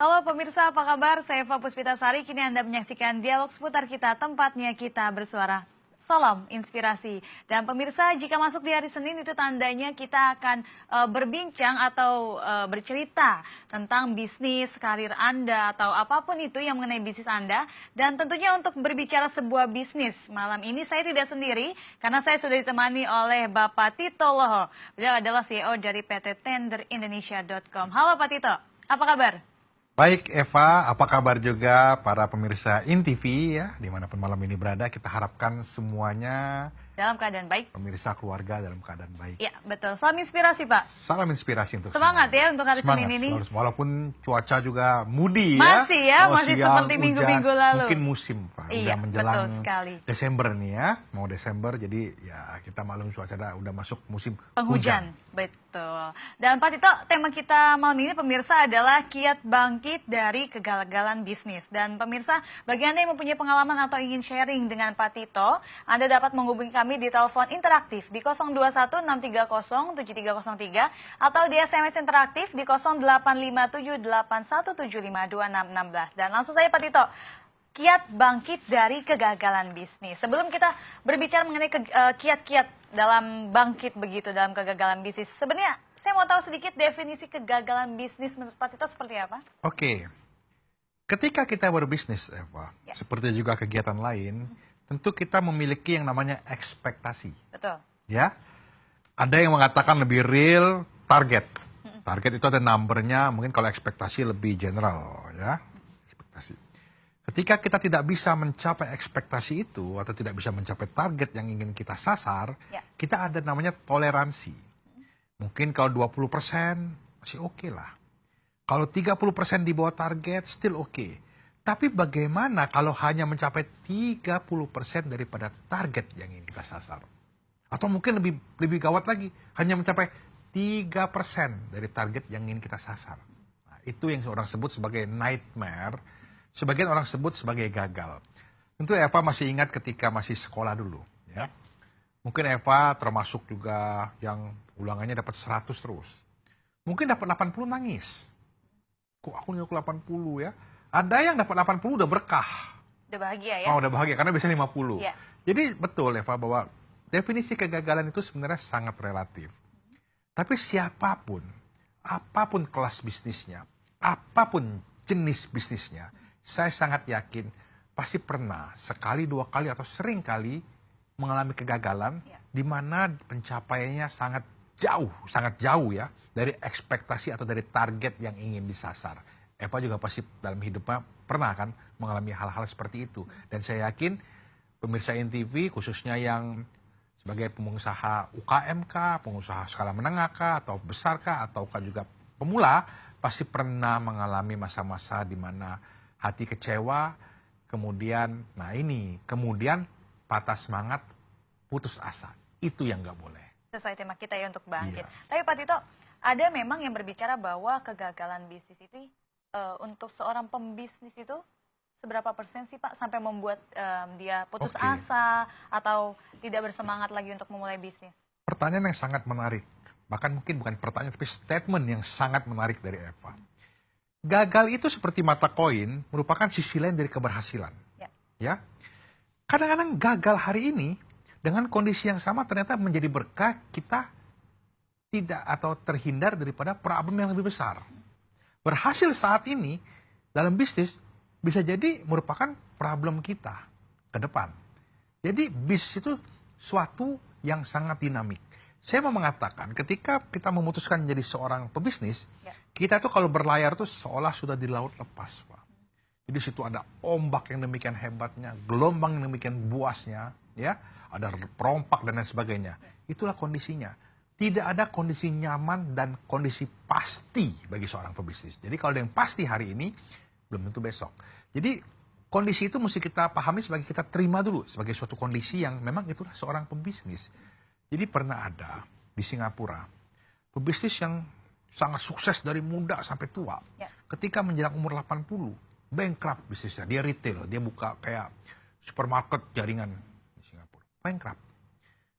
Halo pemirsa, apa kabar? Saya Eva Puspitasari, kini Anda menyaksikan dialog seputar kita, tempatnya kita bersuara. Salam inspirasi. Dan pemirsa, jika masuk di hari Senin itu tandanya kita akan berbincang atau bercerita tentang bisnis, karir Anda, atau apapun itu yang mengenai bisnis Anda. Dan tentunya untuk berbicara sebuah bisnis, malam ini saya tidak sendiri, karena saya sudah ditemani oleh Bapak Tito Loho. Beliau adalah CEO dari PT Tenderindonesia.com. Halo Pak Tito, apa kabar? Baik Eva, apa kabar juga para pemirsa INTV ya, dimanapun malam ini berada, kita harapkan semuanya Dalam keadaan baik? pemirsa keluarga dalam keadaan baik. Ya, betul. Salam inspirasi, Pak. Salam inspirasi untuk Semangat semua. ya untuk hari Senin ini. Selalu, walaupun cuaca juga mudi Masih ya, Oh, masih siang, seperti minggu-minggu hujan, lalu. Mungkin musim, Pak. Iya, Udah menjelang betul sekali. Desember nih ya, mau Desember, jadi ya kita maklum cuaca udah masuk musim Penghujan. Betul. Dan Pak Tito, tema kita malam ini pemirsa adalah kiat bangkit dari kegagalan bisnis. Dan pemirsa, bagi Anda yang mempunyai pengalaman atau ingin sharing dengan Pak Tito, Anda dapat menghubungi kami di telepon interaktif di 021-630-7303 atau di SMS interaktif di 085781752616. Dan langsung saja Pak Tito, kiat bangkit dari kegagalan bisnis. Sebelum kita berbicara mengenai kiat-kiat dalam bangkit begitu dalam kegagalan bisnis, sebenarnya saya mau tahu sedikit definisi kegagalan bisnis menurut Pak Tito seperti apa? Oke, ketika kita berbisnis, Eva, seperti juga kegiatan lain, tentu kita memiliki yang namanya ekspektasi. Betul. Ya, ada yang mengatakan lebih real target. Target itu ada numbernya, mungkin kalau ekspektasi lebih general, ya. Ekspektasi. Ketika kita tidak bisa mencapai ekspektasi itu atau tidak bisa mencapai target yang ingin kita sasar, kita ada namanya toleransi. Mungkin kalau 20% masih oke lah. Kalau 30% di bawah target, still oke. Tapi bagaimana kalau hanya mencapai 30% daripada target yang ingin kita sasar? Atau mungkin lebih gawat lagi, hanya mencapai 3% dari target yang ingin kita sasar. Nah, itu yang orang sebut sebagai nightmare, sebagian orang sebut sebagai gagal. Tentu Eva masih ingat ketika masih sekolah dulu. Ya. Mungkin Eva termasuk juga yang ulangannya dapat 100 terus. Mungkin dapat 80 nangis. Kok aku nilai 80 ya? Ada yang dapat 80 udah berkah. Udah bahagia ya? Oh, udah bahagia karena biasanya 50. Ya. Jadi betul Eva bahwa definisi kegagalan itu sebenarnya sangat relatif. Tapi siapapun, apapun kelas bisnisnya, apapun jenis bisnisnya, saya sangat yakin pasti pernah sekali, dua kali, atau sering kali mengalami kegagalan di mana pencapaiannya sangat jauh ya dari ekspektasi atau dari target yang ingin disasar. Eva juga pasti dalam hidupnya pernah kan mengalami hal-hal seperti itu. Dan saya yakin pemirsa INTV khususnya yang sebagai pengusaha UKM pengusaha skala menengah atau besar ataukah juga pemula, pasti pernah mengalami masa-masa di mana hati kecewa, kemudian kemudian patah semangat, putus asa. Itu yang nggak boleh. Sesuai tema kita ya untuk bangkit. Iya. Tapi Pak Tito, ada memang yang berbicara bahwa kegagalan bisnis itu untuk seorang pembisnis itu seberapa persen sih Pak sampai membuat dia putus asa atau tidak bersemangat lagi untuk memulai bisnis? Pertanyaan yang sangat menarik. Bahkan mungkin bukan pertanyaan tapi statement yang sangat menarik dari Eva. Gagal itu seperti mata koin merupakan sisi lain dari keberhasilan. Ya. Kadang-kadang gagal hari ini dengan kondisi yang sama ternyata menjadi berkah kita tidak atau terhindar daripada problem yang lebih besar. Berhasil saat ini dalam bisnis bisa jadi merupakan problem kita ke depan. Jadi bisnis itu suatu yang sangat dinamik. Saya mau mengatakan ketika kita memutuskan menjadi seorang pebisnis, kita tuh kalau berlayar tuh seolah sudah di laut lepas, Pak. Jadi situ ada ombak yang demikian hebatnya, gelombang yang demikian buasnya, ya, ada perompak dan lain sebagainya. Itulah kondisinya. Tidak ada kondisi nyaman dan kondisi pasti bagi seorang pebisnis. Jadi kalau ada yang pasti hari ini, belum tentu besok. Jadi kondisi itu mesti kita pahami sebagai kita terima dulu sebagai suatu kondisi yang memang itulah seorang pebisnis. Jadi pernah ada di Singapura pebisnis yang sangat sukses dari muda sampai tua. Ketika menjelang umur 80, bankrupt bisnisnya. Dia retail, dia buka kayak supermarket jaringan di Singapura. Bankrupt.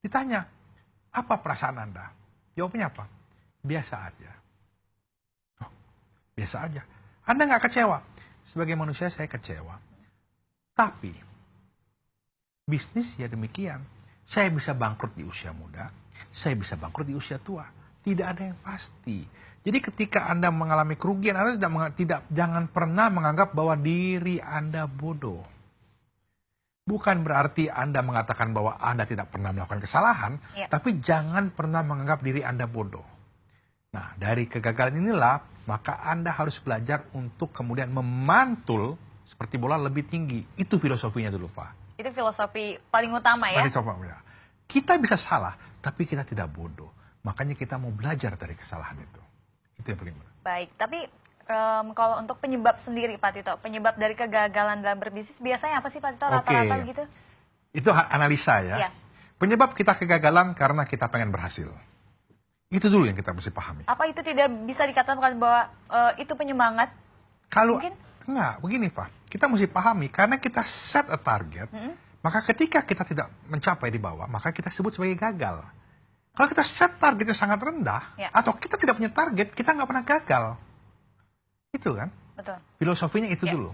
Ditanya, apa perasaan Anda? Jawabnya apa? Biasa aja. Oh, biasa aja. Anda nggak kecewa. Sebagai manusia saya kecewa. Tapi, bisnis ya demikian. Saya bisa bangkrut di usia muda, saya bisa bangkrut di usia tua. Tidak ada yang pasti. Jadi ketika Anda mengalami kerugian, Anda jangan pernah menganggap bahwa diri Anda bodoh. Bukan berarti Anda mengatakan bahwa Anda tidak pernah melakukan kesalahan, tapi jangan pernah menganggap diri Anda bodoh. Nah, dari kegagalan inilah, maka Anda harus belajar untuk kemudian memantul seperti bola lebih tinggi. Itu filosofinya dulu, Pak. Itu filosofi paling utama ya? Kita bisa salah, tapi kita tidak bodoh. Makanya kita mau belajar dari kesalahan itu. Itu yang paling benar. Baik, tapi kalau untuk penyebab sendiri Pak Tito, penyebab dari kegagalan dalam berbisnis biasanya apa sih Pak Tito, rata-rata gitu? Itu analisa ya. Penyebab kita kegagalan karena kita pengen berhasil. Itu dulu yang kita mesti pahami. Apa itu tidak bisa dikatakan bahwa itu penyemangat? Kalau enggak, begini Pak. Kita mesti pahami karena kita set a target, maka ketika kita tidak mencapai di bawah, maka kita sebut sebagai gagal. Kalau kita set targetnya sangat rendah, atau kita tidak punya target, kita nggak pernah gagal. Itu kan? Betul. Filosofinya itu dulu.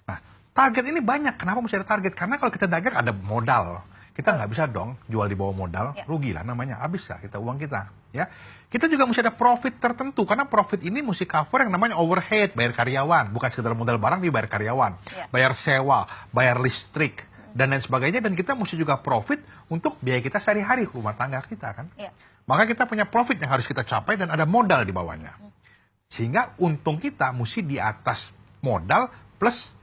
Nah, target ini banyak. Kenapa mesti ada target? Karena kalau kita gagal ada modal. Kita nggak bisa dong jual di bawah modal, rugi lah namanya, habis lah kita uang kita. Ya, kita juga mesti ada profit tertentu karena profit ini mesti cover yang namanya overhead, bayar karyawan, bukan sekedar modal barang, tapi bayar karyawan, bayar sewa, bayar listrik dan lain sebagainya. Dan kita mesti juga profit untuk biaya kita sehari-hari rumah tangga kita kan. Maka kita punya profit yang harus kita capai dan ada modal di bawahnya. Sehingga untung kita mesti di atas modal plus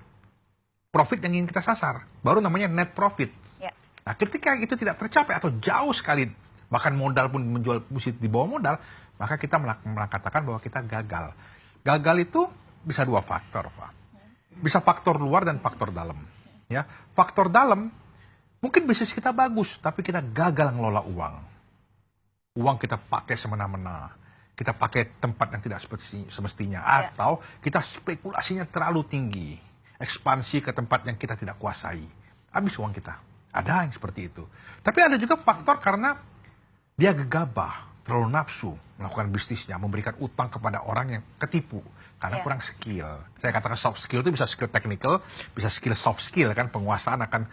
profit yang ingin kita sasar. Baru namanya net profit. Nah, ketika itu tidak tercapai atau jauh sekali, bahkan modal pun menjual mesti di bawah modal, maka kita mengatakan bahwa kita gagal. Gagal itu bisa dua faktor, Pak. Bisa faktor luar dan faktor dalam. Ya, faktor dalam, mungkin bisnis kita bagus, tapi kita gagal ngelola uang. Uang kita pakai semena-mena. Kita pakai tempat yang tidak semestinya. Atau kita spekulasinya terlalu tinggi. Ekspansi ke tempat yang kita tidak kuasai. Habis uang kita. Ada yang seperti itu. Tapi ada juga faktor karena dia gegabah, terlalu nafsu melakukan bisnisnya, memberikan utang kepada orang yang ketipu karena kurang skill. Saya katakan soft skill itu bisa skill technical, bisa skill soft skill kan, penguasaan akan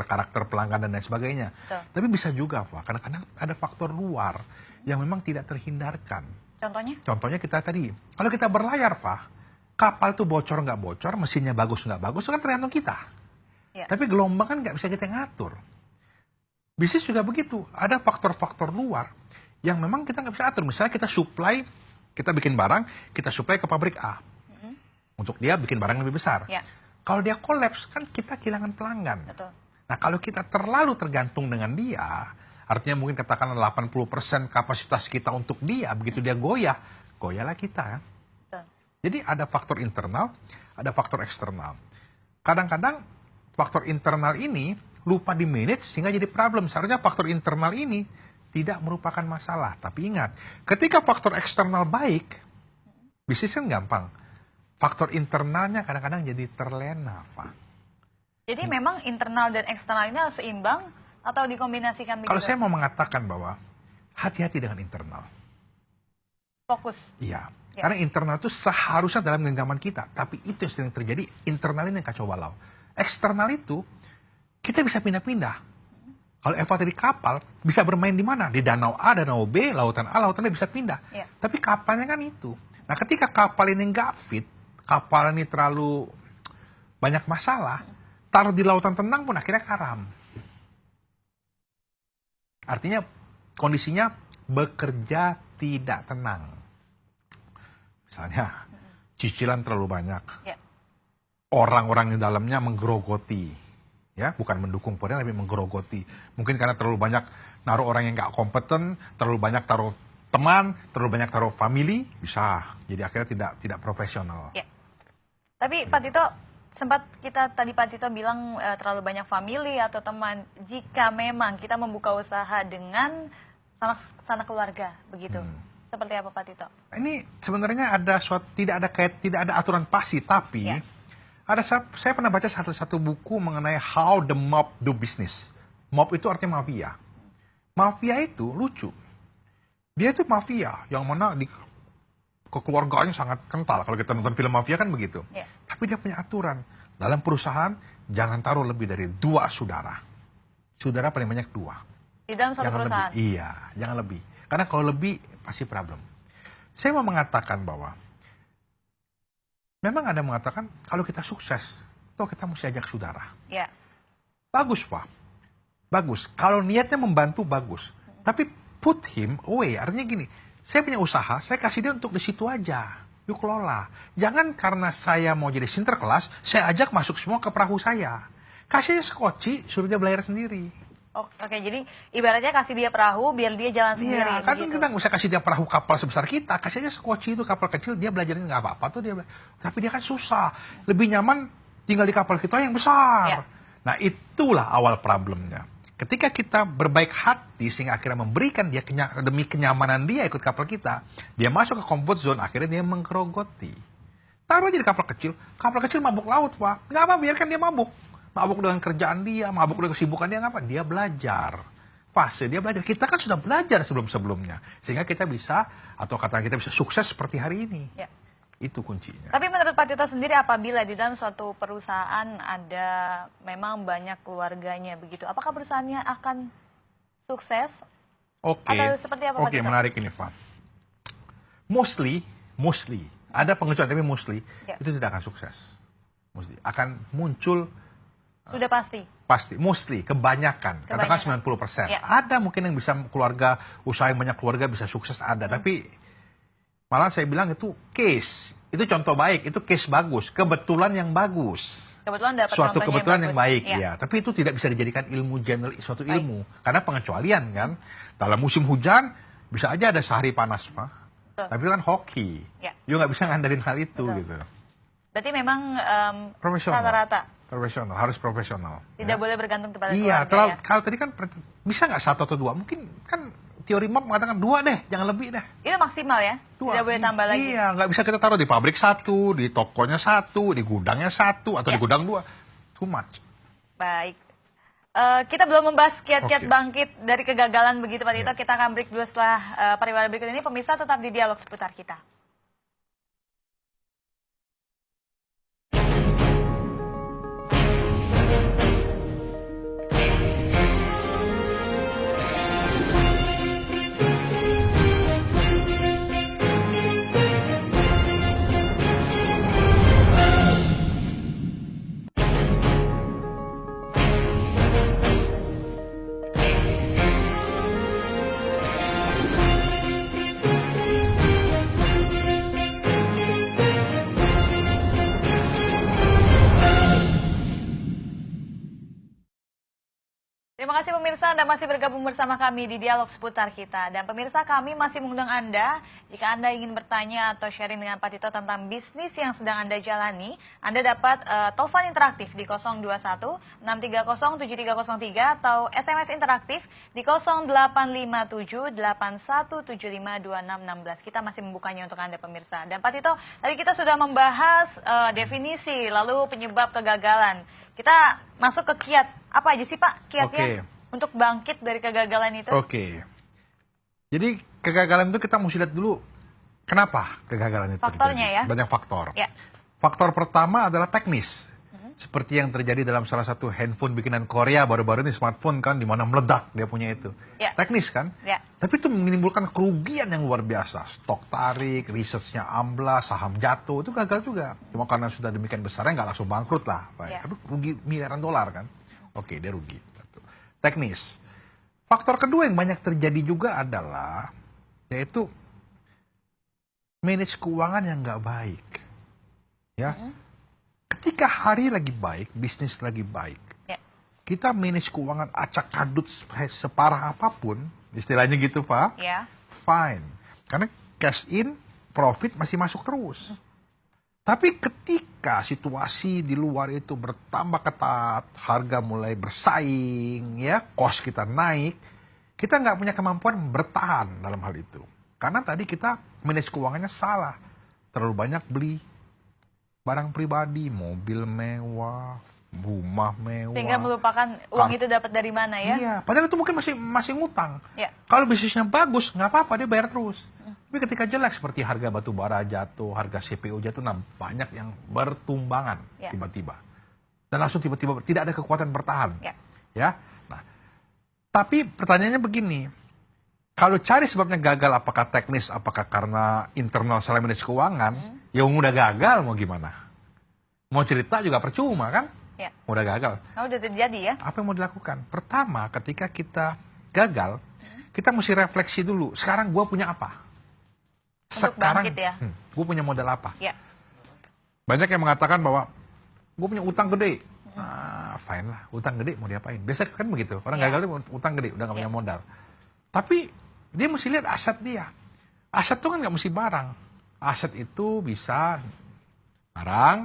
karakter pelanggan dan lain sebagainya. Tapi bisa juga, Pak, kadang-kadang ada faktor luar yang memang tidak terhindarkan. Contohnya? Contohnya kita tadi, kalau kita berlayar, Pak, kapal itu bocor nggak bocor, mesinnya bagus nggak bagus, itu kan tergantung kita. Tapi gelombang kan nggak bisa kita ngatur. Bisnis juga begitu. Ada faktor-faktor luar yang memang kita nggak bisa atur. Misalnya kita supply, kita bikin barang, kita supply ke pabrik A. Untuk dia bikin barang lebih besar. Kalau dia kolaps, kan kita kehilangan pelanggan. Betul. Nah, kalau kita terlalu tergantung dengan dia, artinya mungkin katakanlah 80% kapasitas kita untuk dia, begitu dia goyahlah kita kan. Jadi ada faktor internal, ada faktor eksternal. Kadang-kadang faktor internal ini lupa di manage sehingga jadi problem. Seharusnya faktor internal ini tidak merupakan masalah. Tapi ingat, ketika faktor eksternal baik, bisnis kan gampang. Faktor internalnya kadang-kadang jadi terlena, Pak. Jadi memang internal dan eksternal ini harus seimbang atau dikombinasikan begitu? Kalau saya mau mengatakan bahwa hati-hati dengan internal. Fokus. Iya. Karena internal itu seharusnya dalam genggaman kita. Tapi itu yang sering terjadi, internal ini yang kacau balau. Eksternal itu, kita bisa pindah-pindah. Kalau Eva tadi kapal, bisa bermain di mana? Di danau A, danau B, lautan A, lautan B, bisa pindah. Tapi kapalnya kan itu. Nah, ketika kapal ini nggak fit, kapal ini terlalu banyak masalah, taruh di lautan tenang pun akhirnya karam. Artinya, kondisinya bekerja tidak tenang. Misalnya, cicilan terlalu banyak. Orang-orang di dalamnya menggerogoti, ya, bukan mendukung Polri tapi menggerogoti. Mungkin karena terlalu banyak naruh orang yang nggak kompeten, terlalu banyak taruh teman, terlalu banyak taruh family, bisa. Jadi akhirnya tidak profesional. Tapi Pak Tito, sempat tadi Pak Tito bilang terlalu banyak family atau teman. Jika memang kita membuka usaha dengan sanak keluarga, begitu. Seperti apa Pak Tito? Ini sebenarnya tidak ada aturan pasti, tapi saya pernah baca satu buku mengenai how the mob do business. Mob itu artinya mafia. Mafia itu lucu. Dia itu mafia yang mana kekeluargaannya sangat kental. Kalau kita nonton film mafia kan begitu. Ya. Tapi dia punya aturan. Dalam perusahaan, jangan taruh lebih dari 2 saudara. Saudara paling banyak 2. Di dalam satu Jangan perusahaan. lebih. Iya, jangan lebih. Karena kalau lebih, pasti problem. Saya mau mengatakan bahwa, memang ada yang mengatakan, kalau kita sukses, toh kita mesti ajak saudara. Ya. Bagus, Pak. Bagus. Kalau niatnya membantu, bagus. Tapi put him away. Artinya gini, saya punya usaha, saya kasih dia untuk di situ aja. Yuk kelola. Jangan karena saya mau jadi sinterklas, saya ajak masuk semua ke perahu saya. Kasih aja sekoci, suruh dia belajar sendiri. Oke, jadi ibaratnya kasih dia perahu biar dia jalan sendiri. Iya, kan begitu. kita nggak usah kasih dia perahu kapal sebesar kita. Kasih aja sekoci itu kapal kecil, dia belajarnya nggak apa-apa tuh dia. Tapi dia kan susah. Lebih nyaman tinggal di kapal kita yang besar. Ya. Nah, itulah awal problemnya. Ketika kita berbaik hati sehingga akhirnya memberikan dia demi kenyamanan dia ikut kapal kita, dia masuk ke comfort zone, akhirnya dia menggerogoti. Taruh aja di kapal kecil mabuk laut, Pak. Nggak apa, biarkan dia mabuk. Mabuk dengan kerjaan dia, mabuk dengan kesibukan dia, nggak apa. Dia belajar. Fase dia belajar. Kita kan sudah belajar sebelum-sebelumnya. Sehingga kita bisa, atau kata kita bisa sukses seperti hari ini. Ya. Itu kuncinya. Tapi menurut Pak Tito sendiri, apabila di dalam suatu perusahaan ada memang banyak keluarganya begitu, apakah perusahaannya akan sukses? Oke, Atau seperti apa, Pak oke, Tito? menarik ini, Pak. Mostly, ada pengecualian tapi mostly Ya. itu tidak akan sukses. Mostly akan muncul Sudah pasti. pasti, mostly kebanyakan, katakan 90%. Ya. Ada mungkin yang bisa keluarga, usaha yang banyak keluarga bisa sukses ada, tapi malah saya bilang itu case, itu contoh baik, itu case bagus, kebetulan yang bagus. Kebetulan dapat Suatu contohnya kebetulan yang baik, Ya. ya. Tapi itu tidak bisa dijadikan ilmu general, suatu Baik. ilmu. Karena pengecualian kan. Dalam musim hujan, bisa aja ada sehari panas, Pak. Betul. Tapi itu kan hoki. Ya. You nggak bisa ngandelin hal itu, Betul. gitu. Berarti memang Profesional. rata-rata Profesional, harus profesional. tidak ya. boleh bergantung kepada Iya, keluarga ya. kalau tadi kan, bisa nggak 1 atau 2? Mungkin kan teori MAP mengatakan 2 deh, jangan lebih deh. Itu maksimal ya? 2. Tidak boleh tambah lagi? Iya, nggak bisa kita taruh di pabrik 1, di tokonya 1, di gudangnya 1, atau Ya. di gudang 2. Too much. Baik. Kita belum membahas kiat-kiat Oke. bangkit dari kegagalan begitu Pak Tito. Ya. Kita akan break dulu setelah pariwara berikut ini. Pemirsa tetap di dialog seputar kita. Terima kasih pemirsa, Anda masih bergabung bersama kami di Dialog Seputar Kita. Dan pemirsa, kami masih mengundang Anda, jika Anda ingin bertanya atau sharing dengan Pak Tito tentang bisnis yang sedang Anda jalani, Anda dapat telepon interaktif di 021-630-7303 atau SMS interaktif di 0857-8175-2616. Kita masih membukanya untuk Anda pemirsa. Dan Pak Tito, tadi kita sudah membahas definisi, lalu penyebab kegagalan. Kita masuk ke kiat. Apa aja sih Pak kiatnya untuk bangkit dari kegagalan itu? Oke. Jadi kegagalan itu kita mesti lihat dulu kenapa kegagalan itu Faktornya terjadi. ya? Banyak faktor. Ya. Faktor pertama adalah teknis. Seperti yang terjadi dalam salah satu handphone bikinan Korea baru-baru ini, smartphone kan, di mana meledak dia punya itu. Ya. Teknis kan? Ya. Tapi itu menimbulkan kerugian yang luar biasa. Stok tarik, researchnya amblas, saham jatuh, itu gagal juga. Cuma karena sudah demikian besarnya nggak langsung bangkrut lah. Ya. Tapi rugi miliaran dolar kan. Oke, dia rugi. Teknis. Faktor kedua yang banyak terjadi juga adalah, yaitu manage keuangan yang nggak baik. Ya. Ketika hari lagi baik, bisnis lagi baik, Ya. kita manage keuangan acak kadut separah apapun, istilahnya gitu Pak, Ya. fine. Karena cash in, profit masih masuk terus. Tapi ketika situasi di luar itu bertambah ketat, harga mulai bersaing, ya, cost kita naik, kita nggak punya kemampuan bertahan dalam hal itu. Karena tadi kita manage keuangannya salah. Terlalu banyak beli barang pribadi, mobil mewah, rumah mewah. Sehingga melupakan uang itu dapat dari mana ya? Iya, padahal itu mungkin masih ngutang. Ya. Kalau bisnisnya bagus, nggak apa-apa, dia bayar terus. Tapi ketika jelek seperti harga batu bara jatuh, harga CPO jatuh, nah banyak yang bertumbangan tiba-tiba. Dan langsung tiba-tiba tidak ada kekuatan bertahan. Ya. Nah, tapi pertanyaannya begini, kalau cari sebabnya gagal, apakah teknis, apakah karena internal salah manage keuangan, ya udah gagal mau gimana? Mau cerita juga percuma kan? Udah gagal. Udah terjadi ya. Apa yang mau dilakukan? Pertama, ketika kita gagal, kita mesti refleksi dulu. Sekarang gue punya apa? Sekarang, gue punya modal apa? Banyak yang mengatakan bahwa gue punya utang gede. Fine lah, utang gede mau diapain? Biasa kan begitu. Orang gagal itu utang gede, udah gak punya modal. Tapi dia mesti lihat aset dia. Aset itu kan gak mesti barang. Aset itu bisa barang,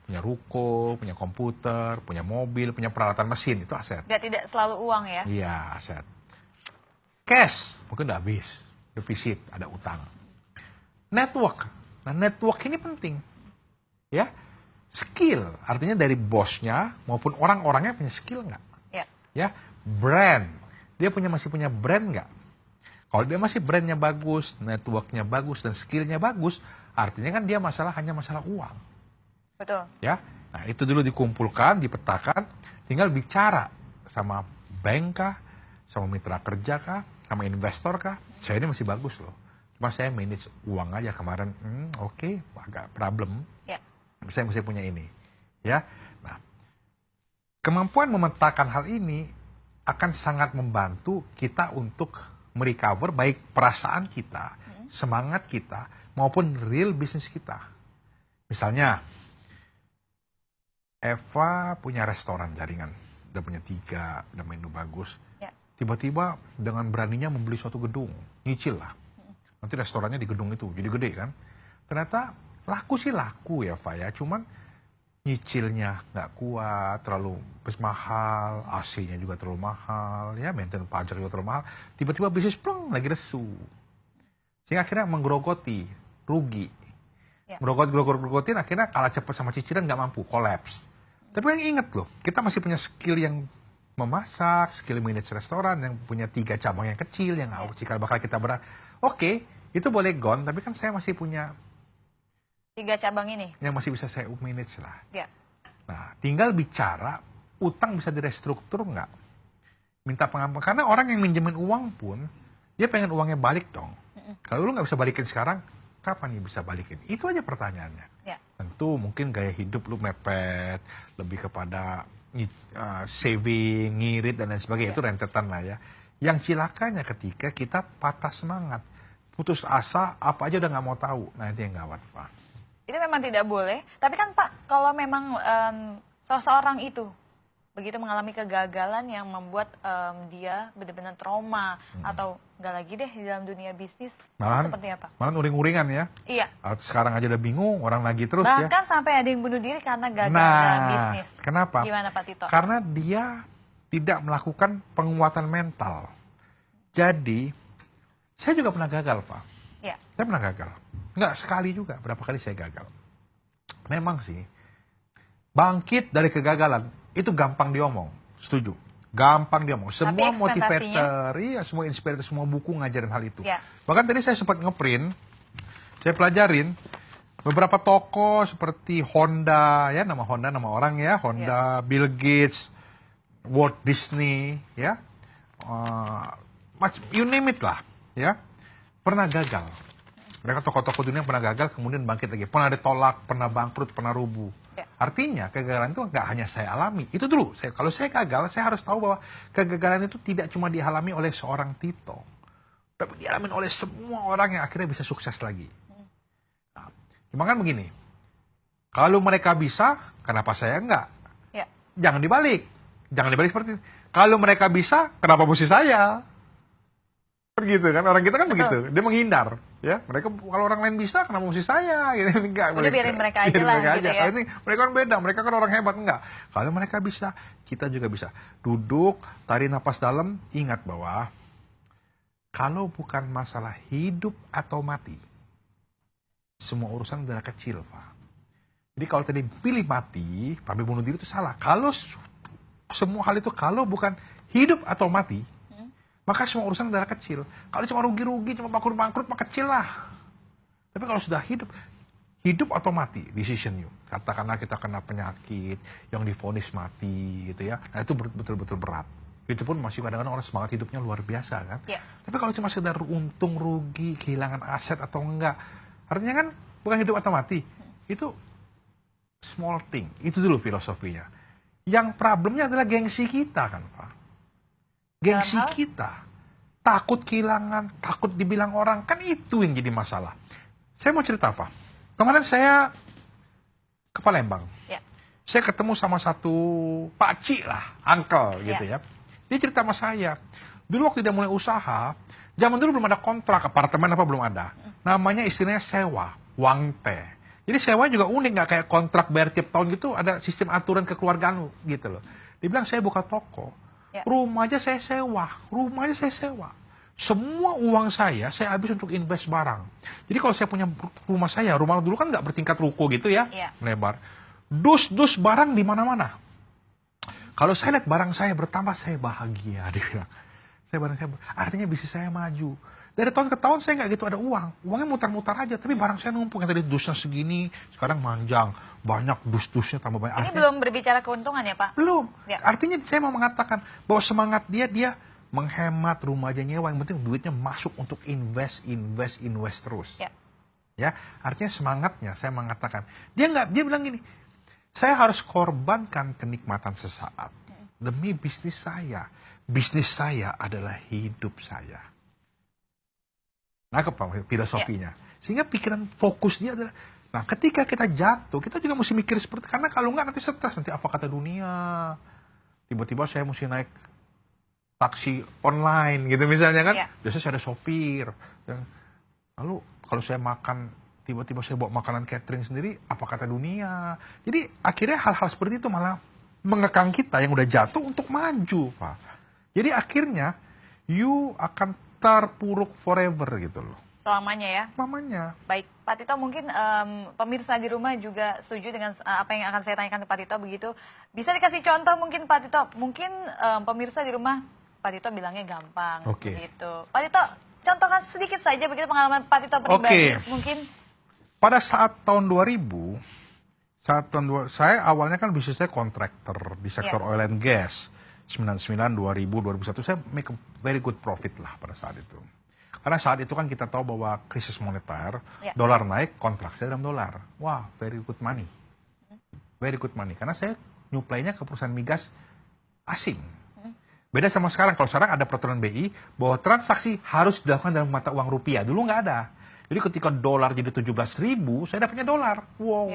punya ruko, punya komputer, punya mobil, punya peralatan mesin, itu aset. Tidak selalu uang ya? Iya, aset. Cash, mungkin udah habis. Defisit, ada utang. Network. Nah, network ini penting. Ya. Skill, artinya dari bosnya maupun orang-orangnya punya skill nggak? Ya. Brand. Dia masih punya brand nggak? Kalau dia masih brandnya bagus, networknya bagus, dan skillnya bagus, artinya kan dia hanya masalah uang. Betul. Ya. Nah, itu dulu dikumpulkan, dipetakan, tinggal bicara sama bank kah, sama mitra kerja kah, sama investor kah. Saya ini masih bagus loh. Cuma saya manage uang aja kemarin, oke, agak problem. Saya mesti punya ini, ya. Nah, kemampuan memetakan hal ini akan sangat membantu kita untuk merecover baik perasaan kita, semangat kita, maupun real bisnis kita. Misalnya, Eva punya restoran jaringan, udah punya 3, udah menu bagus. Tiba-tiba dengan beraninya membeli suatu gedung, nyicil lah. Nanti restorannya di gedung itu, jadi gede kan. Ternyata laku sih laku ya, Pak ya. Cuman nyicilnya nggak kuat, terlalu mahal, AC-nya juga terlalu mahal, ya maintenance pajak juga terlalu mahal. Tiba-tiba bisnis plong lagi lesu. Sehingga akhirnya menggerogoti, rugi. Grogotin akhirnya kalah cepat sama cicilan, nggak mampu, kolaps. Tapi yang inget loh, kita masih punya skill yang memasak, skill manage restoran, yang punya 3 cabang yang kecil, yang cikal bakal kita Oke, itu boleh gone, tapi kan saya masih punya 3 cabang ini yang masih bisa saya manage lah. Nah, tinggal bicara utang bisa direstruktur nggak? Minta pengampunan, karena orang yang minjemin uang pun dia pengen uangnya balik dong. Kalau lu nggak bisa balikin sekarang, kapan nih bisa balikin? Itu aja pertanyaannya. Tentu mungkin gaya hidup lu mepet, lebih kepada saving, ngirit dan lain sebagainya, itu rentetan lah ya. Yang cilakanya ketika kita patah semangat, putus asa, apa aja udah nggak mau tahu. Nah, itu yang gawat, Pak. Itu memang tidak boleh. Tapi kan Pak, kalau memang seseorang itu begitu mengalami kegagalan yang membuat dia benar-benar trauma atau nggak lagi deh di dalam dunia bisnis, seperti apa? Malah uring-uringan ya. Iya. Sekarang aja udah bingung, orang lagi terus bahkan ya. Bahkan sampai ada yang bunuh diri karena gagal dalam bisnis. Kenapa? Gimana Pak Tito? Karena dia tidak melakukan penguatan mental. Jadi, saya juga pernah gagal, Pak. Saya pernah gagal. Nggak sekali juga, berapa kali saya gagal. Memang sih, bangkit dari kegagalan, itu gampang diomong. Setuju. Gampang diomong. Semua motivator, semua inspirator, semua buku ngajarin hal itu. Bahkan tadi saya sempat ngeprint, saya pelajarin, beberapa tokoh seperti Honda, ya nama Honda, nama orang ya, Honda, Bill Gates, Walt Disney, ya, you name it lah, ya, pernah gagal. Mereka tokoh-tokoh dunia pernah gagal, kemudian bangkit lagi. Pernah ditolak, pernah bangkrut, pernah rubuh. Artinya kegagalan itu nggak hanya saya alami. Itu dulu, kalau saya gagal, saya harus tahu bahwa kegagalan itu tidak cuma dialami oleh seorang Tito, tapi dialami oleh semua orang yang akhirnya bisa sukses lagi. Nah, cuma kan begini, kalau mereka bisa, kenapa saya enggak? Jangan dibalik. Jangan dibalik seperti itu. Kalau mereka bisa, kenapa mesti saya? Begitu kan, orang kita kan begitu. Dia menghindar, ya. Mereka kalau orang lain bisa, kenapa mesti saya? Gitu, enggak. Udah biarin mereka aja lah. Gitu ya. Kalau ini mereka kan beda, mereka kan orang hebat, enggak. Kalau mereka bisa, kita juga bisa. Duduk, tarik napas dalam, ingat bahwa kalau bukan masalah hidup atau mati, semua urusan udah kecil, Pak. Jadi kalau tadi pilih mati, sampai bunuh diri itu salah. Kalau semua hal itu kalau bukan hidup atau mati, maka semua urusan adalah kecil. Kalau cuma rugi-rugi, cuma bangkrut-bangkrut, maka kecil lah. Tapi kalau sudah hidup atau mati, decision you. Katakanlah kita kena penyakit, yang divonis mati gitu ya. Nah itu betul-betul berat. Itu pun masih kadang-kadang orang semangat hidupnya luar biasa kan. Yeah. Tapi kalau cuma sekedar untung, rugi, kehilangan aset atau enggak, artinya kan bukan hidup atau mati. Itu small thing. Itu dulu filosofinya. Yang problemnya adalah gengsi kita kan Pak. Gengsi kita. Takut kehilangan, takut dibilang orang. Kan itu yang jadi masalah. Saya mau cerita Pak. Kemarin saya ke Palembang. Ya. Saya ketemu sama satu pakcik lah, uncle gitu ya. Dia cerita sama saya. Dulu waktu dia mulai usaha, zaman dulu belum ada kontrak, apartemen apa belum ada. Namanya istilahnya sewa, wangte. Jadi sewa juga unik, nggak kayak kontrak bayar tiap tahun gitu, ada sistem aturan kekeluargaan gitu loh. Dia bilang saya buka toko, rumah aja saya sewa. Semua uang saya habis untuk invest barang. Jadi kalau saya punya rumah dulu kan nggak bertingkat ruko gitu ya, lebar. Dus barang di mana-mana. Kalau saya lihat barang saya bertambah, saya bahagia, dia bilang. Artinya bisnis saya maju. Dari tahun ke tahun saya nggak gitu ada uang. Uangnya mutar-mutar aja, tapi barang saya numpuk. Yang tadi dusnya segini, sekarang manjang. Banyak dus-dusnya tambah banyak. Ini belum berbicara keuntungan ya Pak? Belum. Ya. Artinya saya mau mengatakan bahwa semangat dia menghemat, rumah aja nyewa, yang penting duitnya masuk untuk invest terus. Ya, artinya semangatnya saya mengatakan. Dia bilang gini, saya harus korbankan kenikmatan sesaat demi bisnis saya. Bisnis saya adalah hidup saya. Nah, filosofinya. Sehingga pikiran fokusnya adalah, nah ketika kita jatuh, kita juga mesti mikir seperti, karena kalau nggak nanti stres, nanti apa kata dunia. Tiba-tiba saya mesti naik taksi online gitu misalnya kan. Biasanya saya ada sopir. Lalu kalau saya makan, tiba-tiba saya bawa makanan catering sendiri, apa kata dunia. Jadi akhirnya hal-hal seperti itu malah mengekang kita yang udah jatuh untuk maju, Pak. Jadi akhirnya you akan terpuruk forever gitu loh. Selamanya ya? Selamanya. Baik, Pak Tito, mungkin pemirsa di rumah juga setuju dengan apa yang akan saya tanyakan ke Pak Tito begitu. Bisa dikasih contoh mungkin Pak Tito? Mungkin pemirsa di rumah, Pak Tito bilangnya gampang gitu. Pak Tito, contohkan sedikit saja begitu pengalaman Pak Tito pribadi mungkin. Pada saat tahun 2000, saya awalnya kan bisnis saya kontraktor di sektor oil and gas. 99, 2000, 2001 saya make a very good profit lah pada saat itu. Karena saat itu kan kita tahu bahwa krisis moneter, dolar naik, kontrak saya dalam dolar. Wah, very good money. Very good money. Karena saya nyuplainya ke perusahaan migas asing. Beda sama sekarang, kalau sekarang ada peraturan BI bahwa transaksi harus dilakukan dalam mata uang rupiah. Dulu nggak ada. Jadi ketika dolar jadi 17.000, saya dapatnya dolar. Wow,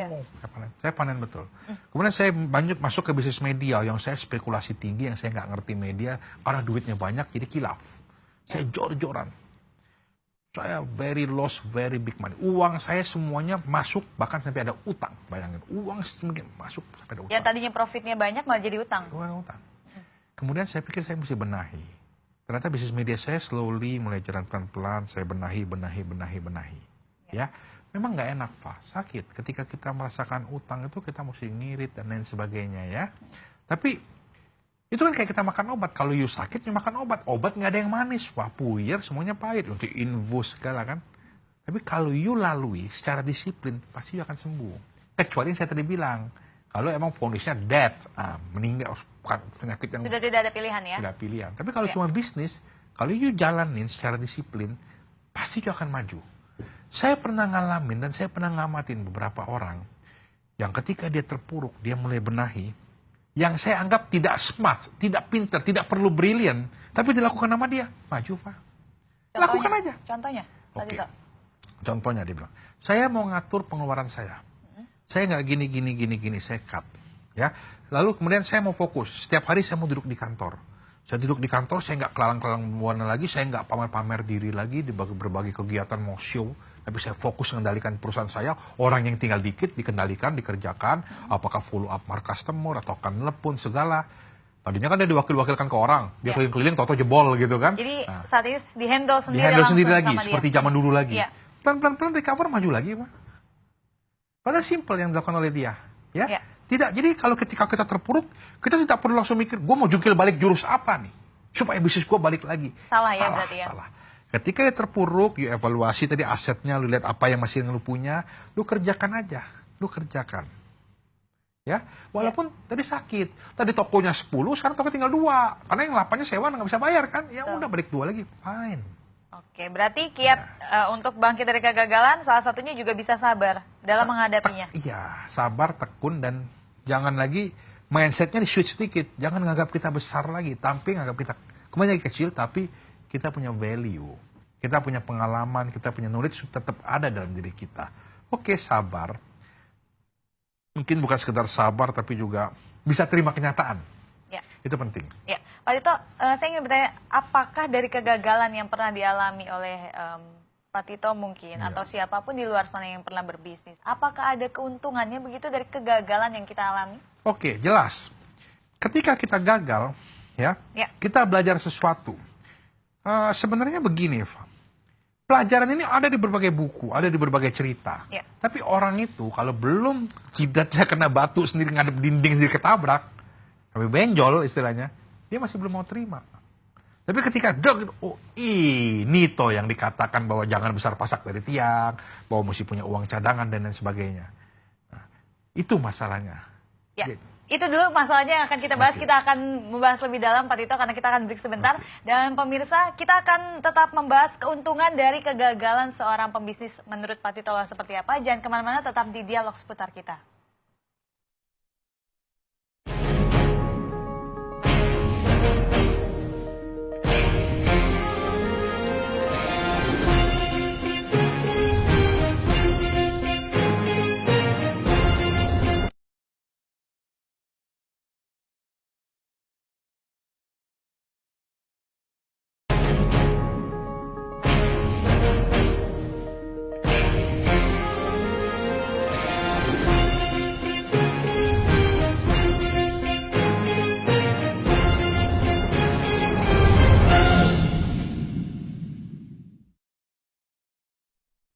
saya panen betul. Kemudian saya masuk ke bisnis media, yang saya spekulasi tinggi, yang saya nggak ngerti media, karena duitnya banyak, jadi kilaf. Saya jor-joran. Saya very lost, very big money. Uang saya semuanya masuk, bahkan sampai ada utang. Bayangin, uang semakin masuk sampai ada utang. Yang tadinya profitnya banyak malah jadi utang. Utang. Kemudian saya pikir saya mesti benahi. Ternyata bisnis media saya slowly mulai jalan pelan-pelan, saya benahi. Ya, memang nggak enak, Pak. Sakit. Ketika kita merasakan utang itu kita mesti ngirit dan lain sebagainya ya. Tapi itu kan kayak kita makan obat. Kalau you sakit, you makan obat. Obat nggak ada yang manis, Pak. Puyer, semuanya pahit. Untuk infus segala kan. Tapi kalau you lalui secara disiplin, pasti you akan sembuh. Kecuali yang saya tadi bilang, kalau emang vonisnya death, meninggal, bukan penyakit yang sudah tidak ada pilihan ya? Tidak pilihan. Tapi kalau cuma bisnis, kalau you jalanin secara disiplin, pasti you akan maju. Saya pernah ngalamin dan saya pernah ngamatin beberapa orang yang ketika dia terpuruk, dia mulai benahi, yang saya anggap tidak smart, tidak pinter, tidak perlu brilian, tapi dilakukan sama dia, maju, Pak. Lakukan aja. Contohnya? Oke. Contohnya dia bilang, saya mau ngatur pengeluaran saya. Saya nggak gini, saya cut. Ya. Lalu kemudian saya mau fokus. Setiap hari saya mau duduk di kantor. Saya duduk di kantor, saya nggak kelalang-kelalang buana lagi, saya nggak pamer-pamer diri lagi di berbagai kegiatan mau show. Tapi saya fokus mengendalikan perusahaan saya. Orang yang tinggal dikit dikerjakan. Apakah follow up mark customer atau akan telepon segala. Tadinya kan dia diwakil-wakilkan ke orang. Dia keliling-keliling, toto jebol gitu kan. Jadi saat ini di-handle sendiri. Di-handle sendiri lagi, seperti zaman dulu lagi. Pelan-pelan recover, maju lagi, Pak. Padahal simple yang dilakukan oleh dia. Tidak, jadi kalau ketika kita terpuruk, kita tidak perlu langsung mikir, gue mau jungkil balik jurus apa nih. supaya bisnis gue balik lagi. Salah ya berarti ya? Salah. Ketika ya terpuruk, you evaluasi tadi asetnya, lu lihat apa yang masih lu punya, lu kerjakan aja, lu kerjakan. Ya, walaupun tadi sakit, tadi tokonya 10, sekarang toko tinggal 2, karena yang 8-nya sewa nggak bisa bayar kan, ya udah balik 2 lagi, fine. Oke, berarti kiat untuk bangkit dari kegagalan salah satunya juga bisa sabar dalam menghadapinya. Iya, sabar, tekun, dan jangan lagi mindsetnya di switch sedikit, jangan nganggap kita besar lagi, tapi nganggap kita kembali kecil, tapi kita punya value, kita punya pengalaman, kita punya knowledge tetap ada dalam diri kita. Oke, sabar. Mungkin bukan sekedar sabar, tapi juga bisa terima kenyataan. Ya. Itu penting. Ya, Pak Tito, saya ingin bertanya, apakah dari kegagalan yang pernah dialami oleh Pak Tito mungkin, atau siapapun di luar sana yang pernah berbisnis, apakah ada keuntungannya begitu dari kegagalan yang kita alami? Oke, jelas. Ketika kita gagal, kita belajar sesuatu. Sebenarnya begini, Eva. Pelajaran ini ada di berbagai buku, ada di berbagai cerita. Ya. Tapi orang itu kalau belum jidatnya kena batu sendiri, ngadep dinding sendiri ketabrak, tapi benjol istilahnya, dia masih belum mau terima. Tapi ketika ini toh yang dikatakan bahwa jangan besar pasak dari tiang, bahwa mesti punya uang cadangan dan lain sebagainya. Nah, itu masalahnya. Ya. Itu dulu masalahnya yang akan kita bahas. Kita akan membahas lebih dalam, Pak Tito, karena kita akan break sebentar. Dan pemirsa, kita akan tetap membahas keuntungan dari kegagalan seorang pembisnis menurut Pak Tito seperti apa. Jangan kemana-mana, tetap di Dialog Seputar Kita.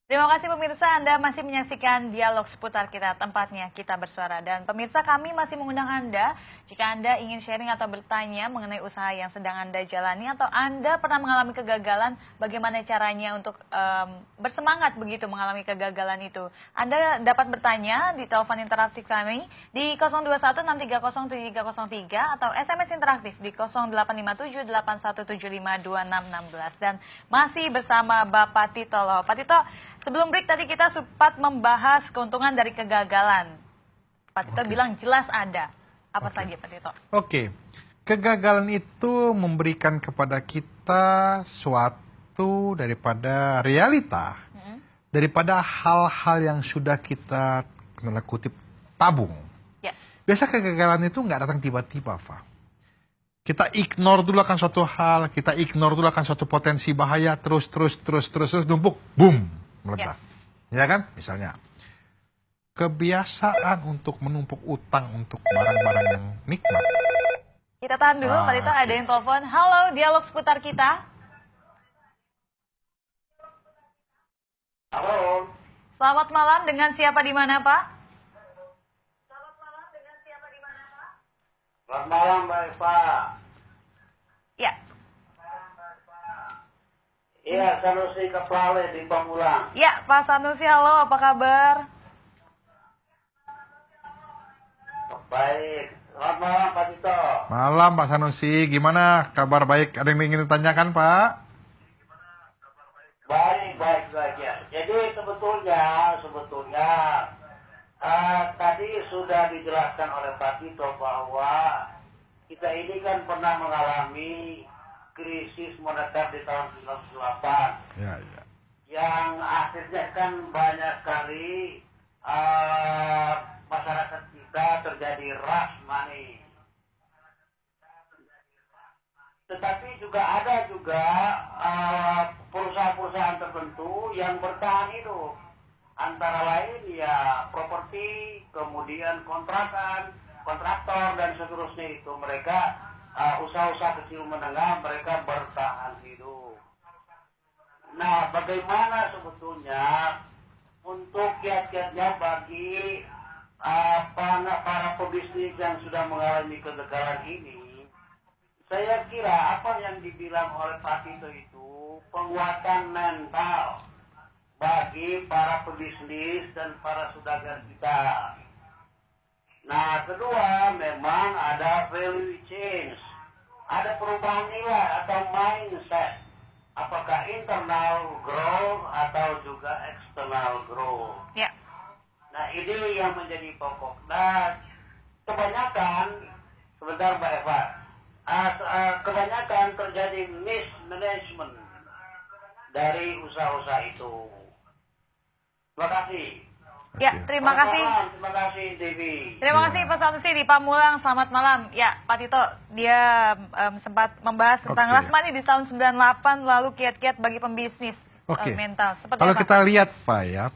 Terima kasih pemirsa, Anda masih menyaksikan Dialog Seputar Kita, tempatnya kita bersuara. Dan pemirsa, kami masih mengundang Anda, jika Anda ingin sharing atau bertanya mengenai usaha yang sedang Anda jalani, atau Anda pernah mengalami kegagalan, bagaimana caranya untuk bersemangat begitu mengalami kegagalan itu. Anda dapat bertanya di telepon interaktif kami di 02163073303 atau SMS interaktif di 085781752616. Dan masih bersama Bapak Tito loh. Pak Tito, sebelum break tadi kita sempat membahas keuntungan dari kegagalan. Pak Tito bilang jelas ada. Apa saja Pak Tito? Oke, kegagalan itu memberikan kepada kita suatu daripada realita, daripada hal-hal yang sudah kita, tanda kutip, tabung. Ya. Biasa kegagalan itu nggak datang tiba-tiba, Fa. Kita ignore dulu akan suatu hal, kita ignore dulu akan suatu potensi bahaya, terus numpuk, boom, meledak. Ya kan? Misalnya, kebiasaan untuk menumpuk utang untuk barang-barang yang nikmat. Kita tahan dulu, Pak Tito, ada yang telepon. Halo, Dialog Seputar Kita. Halo. Selamat malam, dengan siapa di mana, Pak? Selamat malam, Mbak Eva. Ya. Iya, Sanusi Keplale di Pamulang. Ya, Pak Sanusi, halo, apa kabar? Baik. Selamat malam, Pak Tito. Malam, Pak Sanusi. Gimana kabar baik? Ada yang ingin ditanyakan, Pak? Baik ya. Jadi sebetulnya tadi sudah dijelaskan oleh Pak Tito bahwa kita ini kan pernah mengalami krisis moneter di tahun 98. Ya. Yang akhirnya kan banyak sekali masyarakat kita terjadi rush money. Tetapi juga ada perusahaan-perusahaan tertentu yang bertahan hidup. Antara lain ya properti, kemudian kontraktor dan seterusnya itu. Mereka usaha-usaha kecil menengah mereka bertahan hidup. Nah, bagaimana sebetulnya untuk kiat-kiatnya bagi para pebisnis yang sudah mengalami kegagalan ini Saya kira apa yang dibilang oleh Pak Tito itu penguatan mental bagi para pebisnis dan para saudagar kita. Nah, kedua, memang ada value change. Ada perubahan nilai atau mindset. Apakah internal growth atau juga external growth. Ya. Nah, ini yang menjadi pokok. Nah, kebanyakan, sebentar Mbak Eva, kebanyakan terjadi mismanagement dari usaha-usaha itu. Terima kasih. Ya, terima kasih. Terima kasih, Devi. Terima kasih Pak Sanusi di Pamulang. Selamat malam. Ya, Pak Tito, dia sempat membahas tentang last money di tahun 98, lalu kiat-kiat bagi pembisnis mental. Seperti kalau apa? kita lihat, Pak, ya,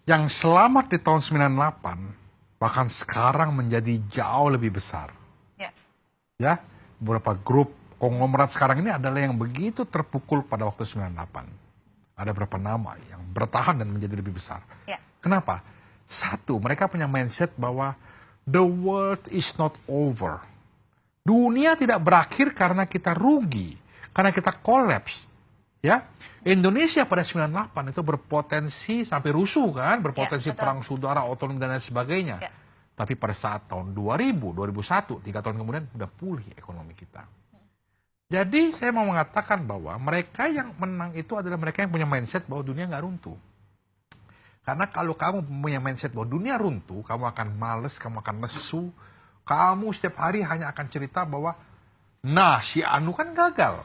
yang selamat di tahun 98, bahkan sekarang menjadi jauh lebih besar. Ya. Ya, beberapa grup konglomerat sekarang ini adalah yang begitu terpukul pada waktu 98. Ada beberapa nama yang bertahan dan menjadi lebih besar. Ya. Kenapa? Satu, mereka punya mindset bahwa the world is not over. Dunia tidak berakhir karena kita rugi, karena kita collapse. Ya, Indonesia pada 98 itu berpotensi sampai rusuh kan, berpotensi perang saudara, otonomi dan lain sebagainya. Ya. Tapi pada saat tahun 2000, 2001, 3 tahun kemudian udah pulih ekonomi kita. Jadi saya mau mengatakan bahwa mereka yang menang itu adalah mereka yang punya mindset bahwa dunia nggak runtuh. Karena kalau kamu punya mindset bahwa dunia runtuh, kamu akan males, kamu akan lesu, kamu setiap hari hanya akan cerita bahwa, nah si Anu kan gagal,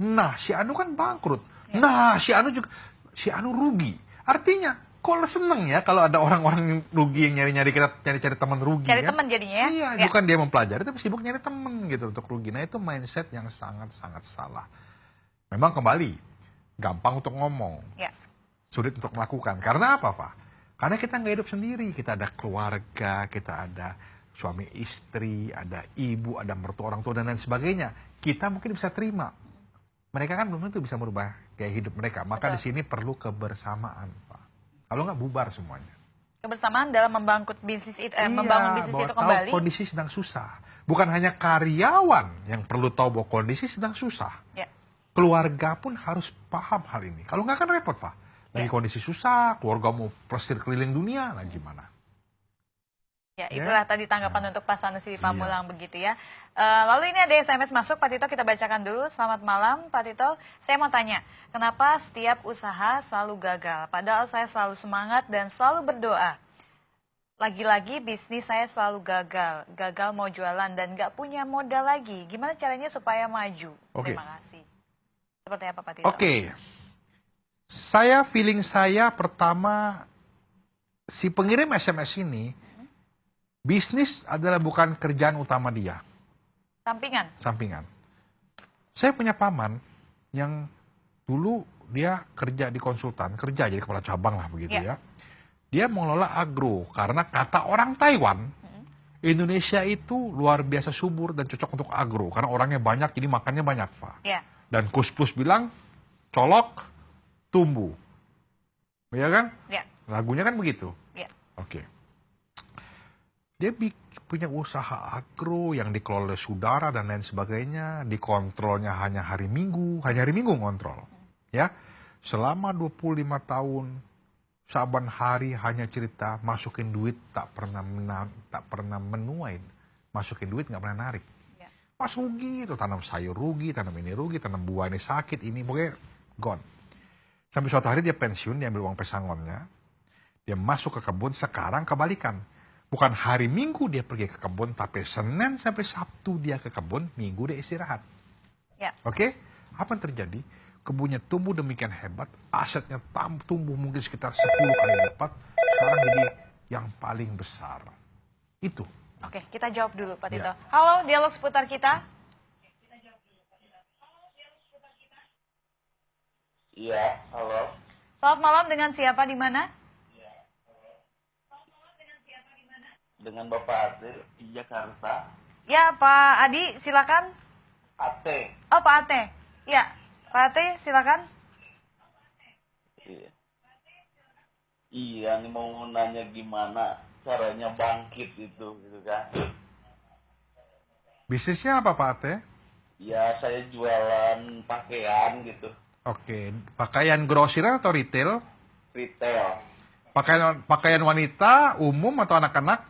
nah si Anu kan bangkrut, nah si Anu rugi. Artinya, kok seneng ya kalau ada orang-orang yang rugi yang nyari-nyari teman rugi. Cari kan? teman jadinya ya? Iya, bukan dia mempelajari, tapi sibuk nyari teman gitu untuk rugi. Nah itu mindset yang sangat-sangat salah. Memang kembali, gampang untuk ngomong. Ya. Sulit untuk melakukan. Karena apa, Pak? Karena kita nggak hidup sendiri. Kita ada keluarga, kita ada suami istri, ada ibu, ada mertua orang tua, dan lain sebagainya. Kita mungkin bisa terima. Mereka kan belum tentu bisa merubah gaya hidup mereka. Maka di sini perlu kebersamaan, Pak. Kalau nggak bubar semuanya. Kebersamaan dalam membangun bisnis itu, membangun bisnis itu kembali. Tahu kondisi sedang susah. Bukan hanya karyawan yang perlu tahu bahwa kondisi sedang susah. Ya. Keluarga pun harus paham hal ini. Kalau nggak kan repot, Pak. Lagi kondisi susah, keluarga mau plesir keliling dunia, nah gimana? Ya, itulah tadi tanggapan untuk Pak Sanusi di Pamulang begitu ya. Lalu ini ada SMS masuk, Pak Tito, kita bacakan dulu. Selamat malam, Pak Tito. Saya mau tanya, kenapa setiap usaha selalu gagal? Padahal saya selalu semangat dan selalu berdoa. Lagi-lagi bisnis saya selalu gagal. Gagal mau jualan dan nggak punya modal lagi. Gimana caranya supaya maju? Terima kasih. Seperti apa, Pak Tito? Feeling saya pertama, si pengirim SMS ini, bisnis adalah bukan kerjaan utama dia. Sampingan. Saya punya paman yang dulu dia kerja di konsultan, kerja jadi kepala cabang lah begitu ya. Dia mengelola agro, karena kata orang Taiwan, Indonesia itu luar biasa subur dan cocok untuk agro, karena orangnya banyak, jadi makannya banyak, Pak. Dan Kus Plus bilang, colok, tumbuh. Ya kan? Lagunya kan begitu. Dia punya usaha agro yang dikelola oleh saudara dan lain sebagainya, dikontrolnya hanya hari Minggu ngontrol. Ya. Selama 25 tahun, saban hari hanya cerita masukin duit tak pernah menuain. Masukin duit nggak pernah narik. Pas rugi itu tanam sayur rugi, tanam ini rugi, tanam buah ini sakit, ini pokoknya gone. Sampai suatu hari dia pensiun, dia ambil uang pesangonnya, dia masuk ke kebun, sekarang kebalikan. Bukan hari Minggu dia pergi ke kebun, tapi Senin sampai Sabtu dia ke kebun, Minggu dia istirahat. Oke? Apa yang terjadi? Kebunnya tumbuh demikian hebat, asetnya tumbuh mungkin sekitar 10 kali lipat, sekarang jadi yang paling besar. Itu. Oke, kita jawab dulu, Pak Tito. Halo, dialog seputar kita. Iya, halo. Selamat malam, dengan siapa di mana? Dengan Bapak Ate di Jakarta. Ya, Pak Adi, silakan. Ate. Oh, Pak Ate. Ya, Pak Ate, silakan. Iya, ini mau nanya gimana caranya bangkit itu, gitu kan? Bisnisnya apa, Pak Ate? Ya, saya jualan pakaian gitu, Oke, pakaian grosiran atau retail? retail. Pakaian wanita, umum atau anak-anak?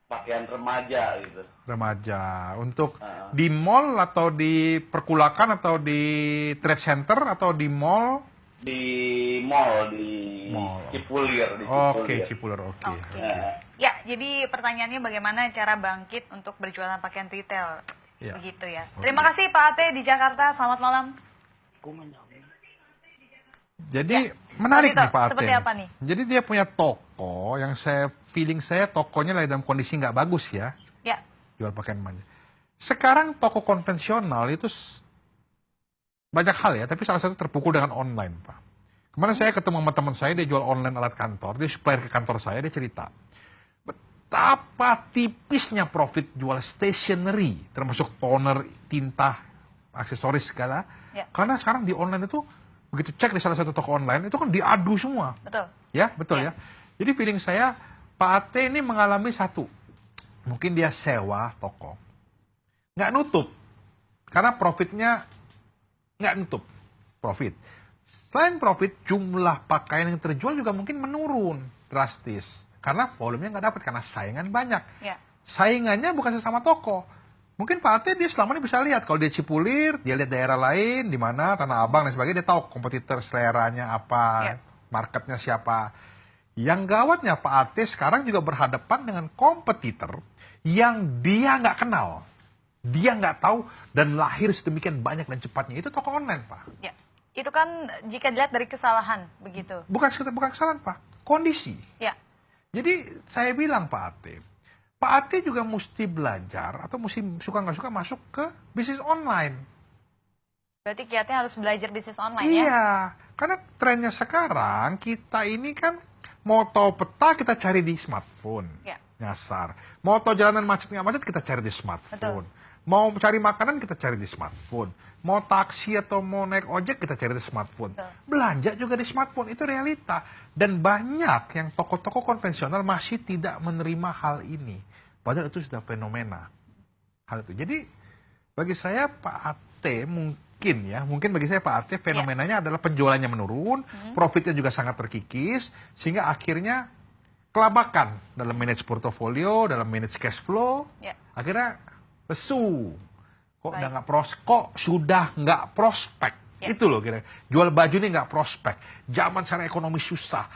Pakaian remaja gitu. Remaja. Untuk di mall atau di perkulakan atau di trade center atau di mall? Di mall, di Mall. Cipulir. Oke, Cipulir. Oke. Oke. Oke. Ya, jadi pertanyaannya bagaimana cara bangkit untuk berjualan pakaian retail? Ya. Begitu ya. Oke. Terima kasih Pak Ate di Jakarta. Selamat malam. Jadi Ya. menarik Pak Tito, nih Pak Ate. seperti apa nih? Jadi dia punya toko yang feeling saya tokonya lagi dalam kondisi nggak bagus ya. Ya. Jual pakaian manja. Sekarang toko konvensional itu banyak hal ya, tapi salah satu terpukul dengan online, Pak. Kemarin saya ketemu sama teman saya, dia jual online alat kantor, dia supplier ke kantor saya, dia cerita betapa tipisnya profit jual stationery, termasuk toner, tinta, aksesoris segala. Ya. Karena sekarang di online itu, begitu cek di salah satu toko online, itu kan diadu semua. Betul. Ya, betul Ya. ya. Jadi feeling saya, Pak Ate ini mengalami satu. Mungkin dia sewa toko. Nggak nutup. Karena profitnya nggak nutup. Profit. Selain profit, jumlah pakaian yang terjual juga mungkin menurun drastis. Karena volumenya nggak dapat, karena saingan banyak. Ya. Saingannya bukan sesama toko. Mungkin Pak Ate dia selama ini bisa lihat, kalau dia Cipulir, dia lihat daerah lain, di mana Tanah Abang dan sebagainya, dia tahu kompetitor seleranya apa, Ya. marketnya siapa. Yang gawatnya Pak Ate sekarang juga berhadapan dengan kompetitor yang dia nggak kenal. Dia nggak tahu dan lahir sedemikian banyak dan cepatnya. Itu toko online, Pak. Ya. Itu kan jika dilihat dari kesalahan begitu. Bukan kesalahan, Pak. Kondisi. Ya. Jadi saya bilang Pak Ate juga mesti belajar atau mesti suka nggak suka masuk ke bisnis online. Berarti kiatnya harus belajar bisnis online ya? Iya, karena trennya sekarang kita ini kan mau tahu peta kita cari di smartphone, Ya. nyasar. Mau tahu jalanan macet nggak macet kita cari di smartphone. Mau cari makanan kita cari di smartphone. Mau taksi atau mau naik ojek kita cari di smartphone. Betul. Belanja juga di smartphone, itu realita. Dan banyak yang toko-toko konvensional masih tidak menerima hal ini. Padahal itu sudah fenomena. Hal itu. Jadi bagi saya Pak Ate mungkin bagi saya Pak Ate fenomenanya adalah penjualannya menurun, profitnya juga sangat terkikis, sehingga akhirnya kelabakan dalam manage portofolio, dalam manage cash flow. Ya. Akhirnya lesu. Kok Baik. udah nggak kok sudah nggak prospek. Ya. Itu loh kira. Jual baju ini nggak prospek. Zaman sekarang ekonomi susah.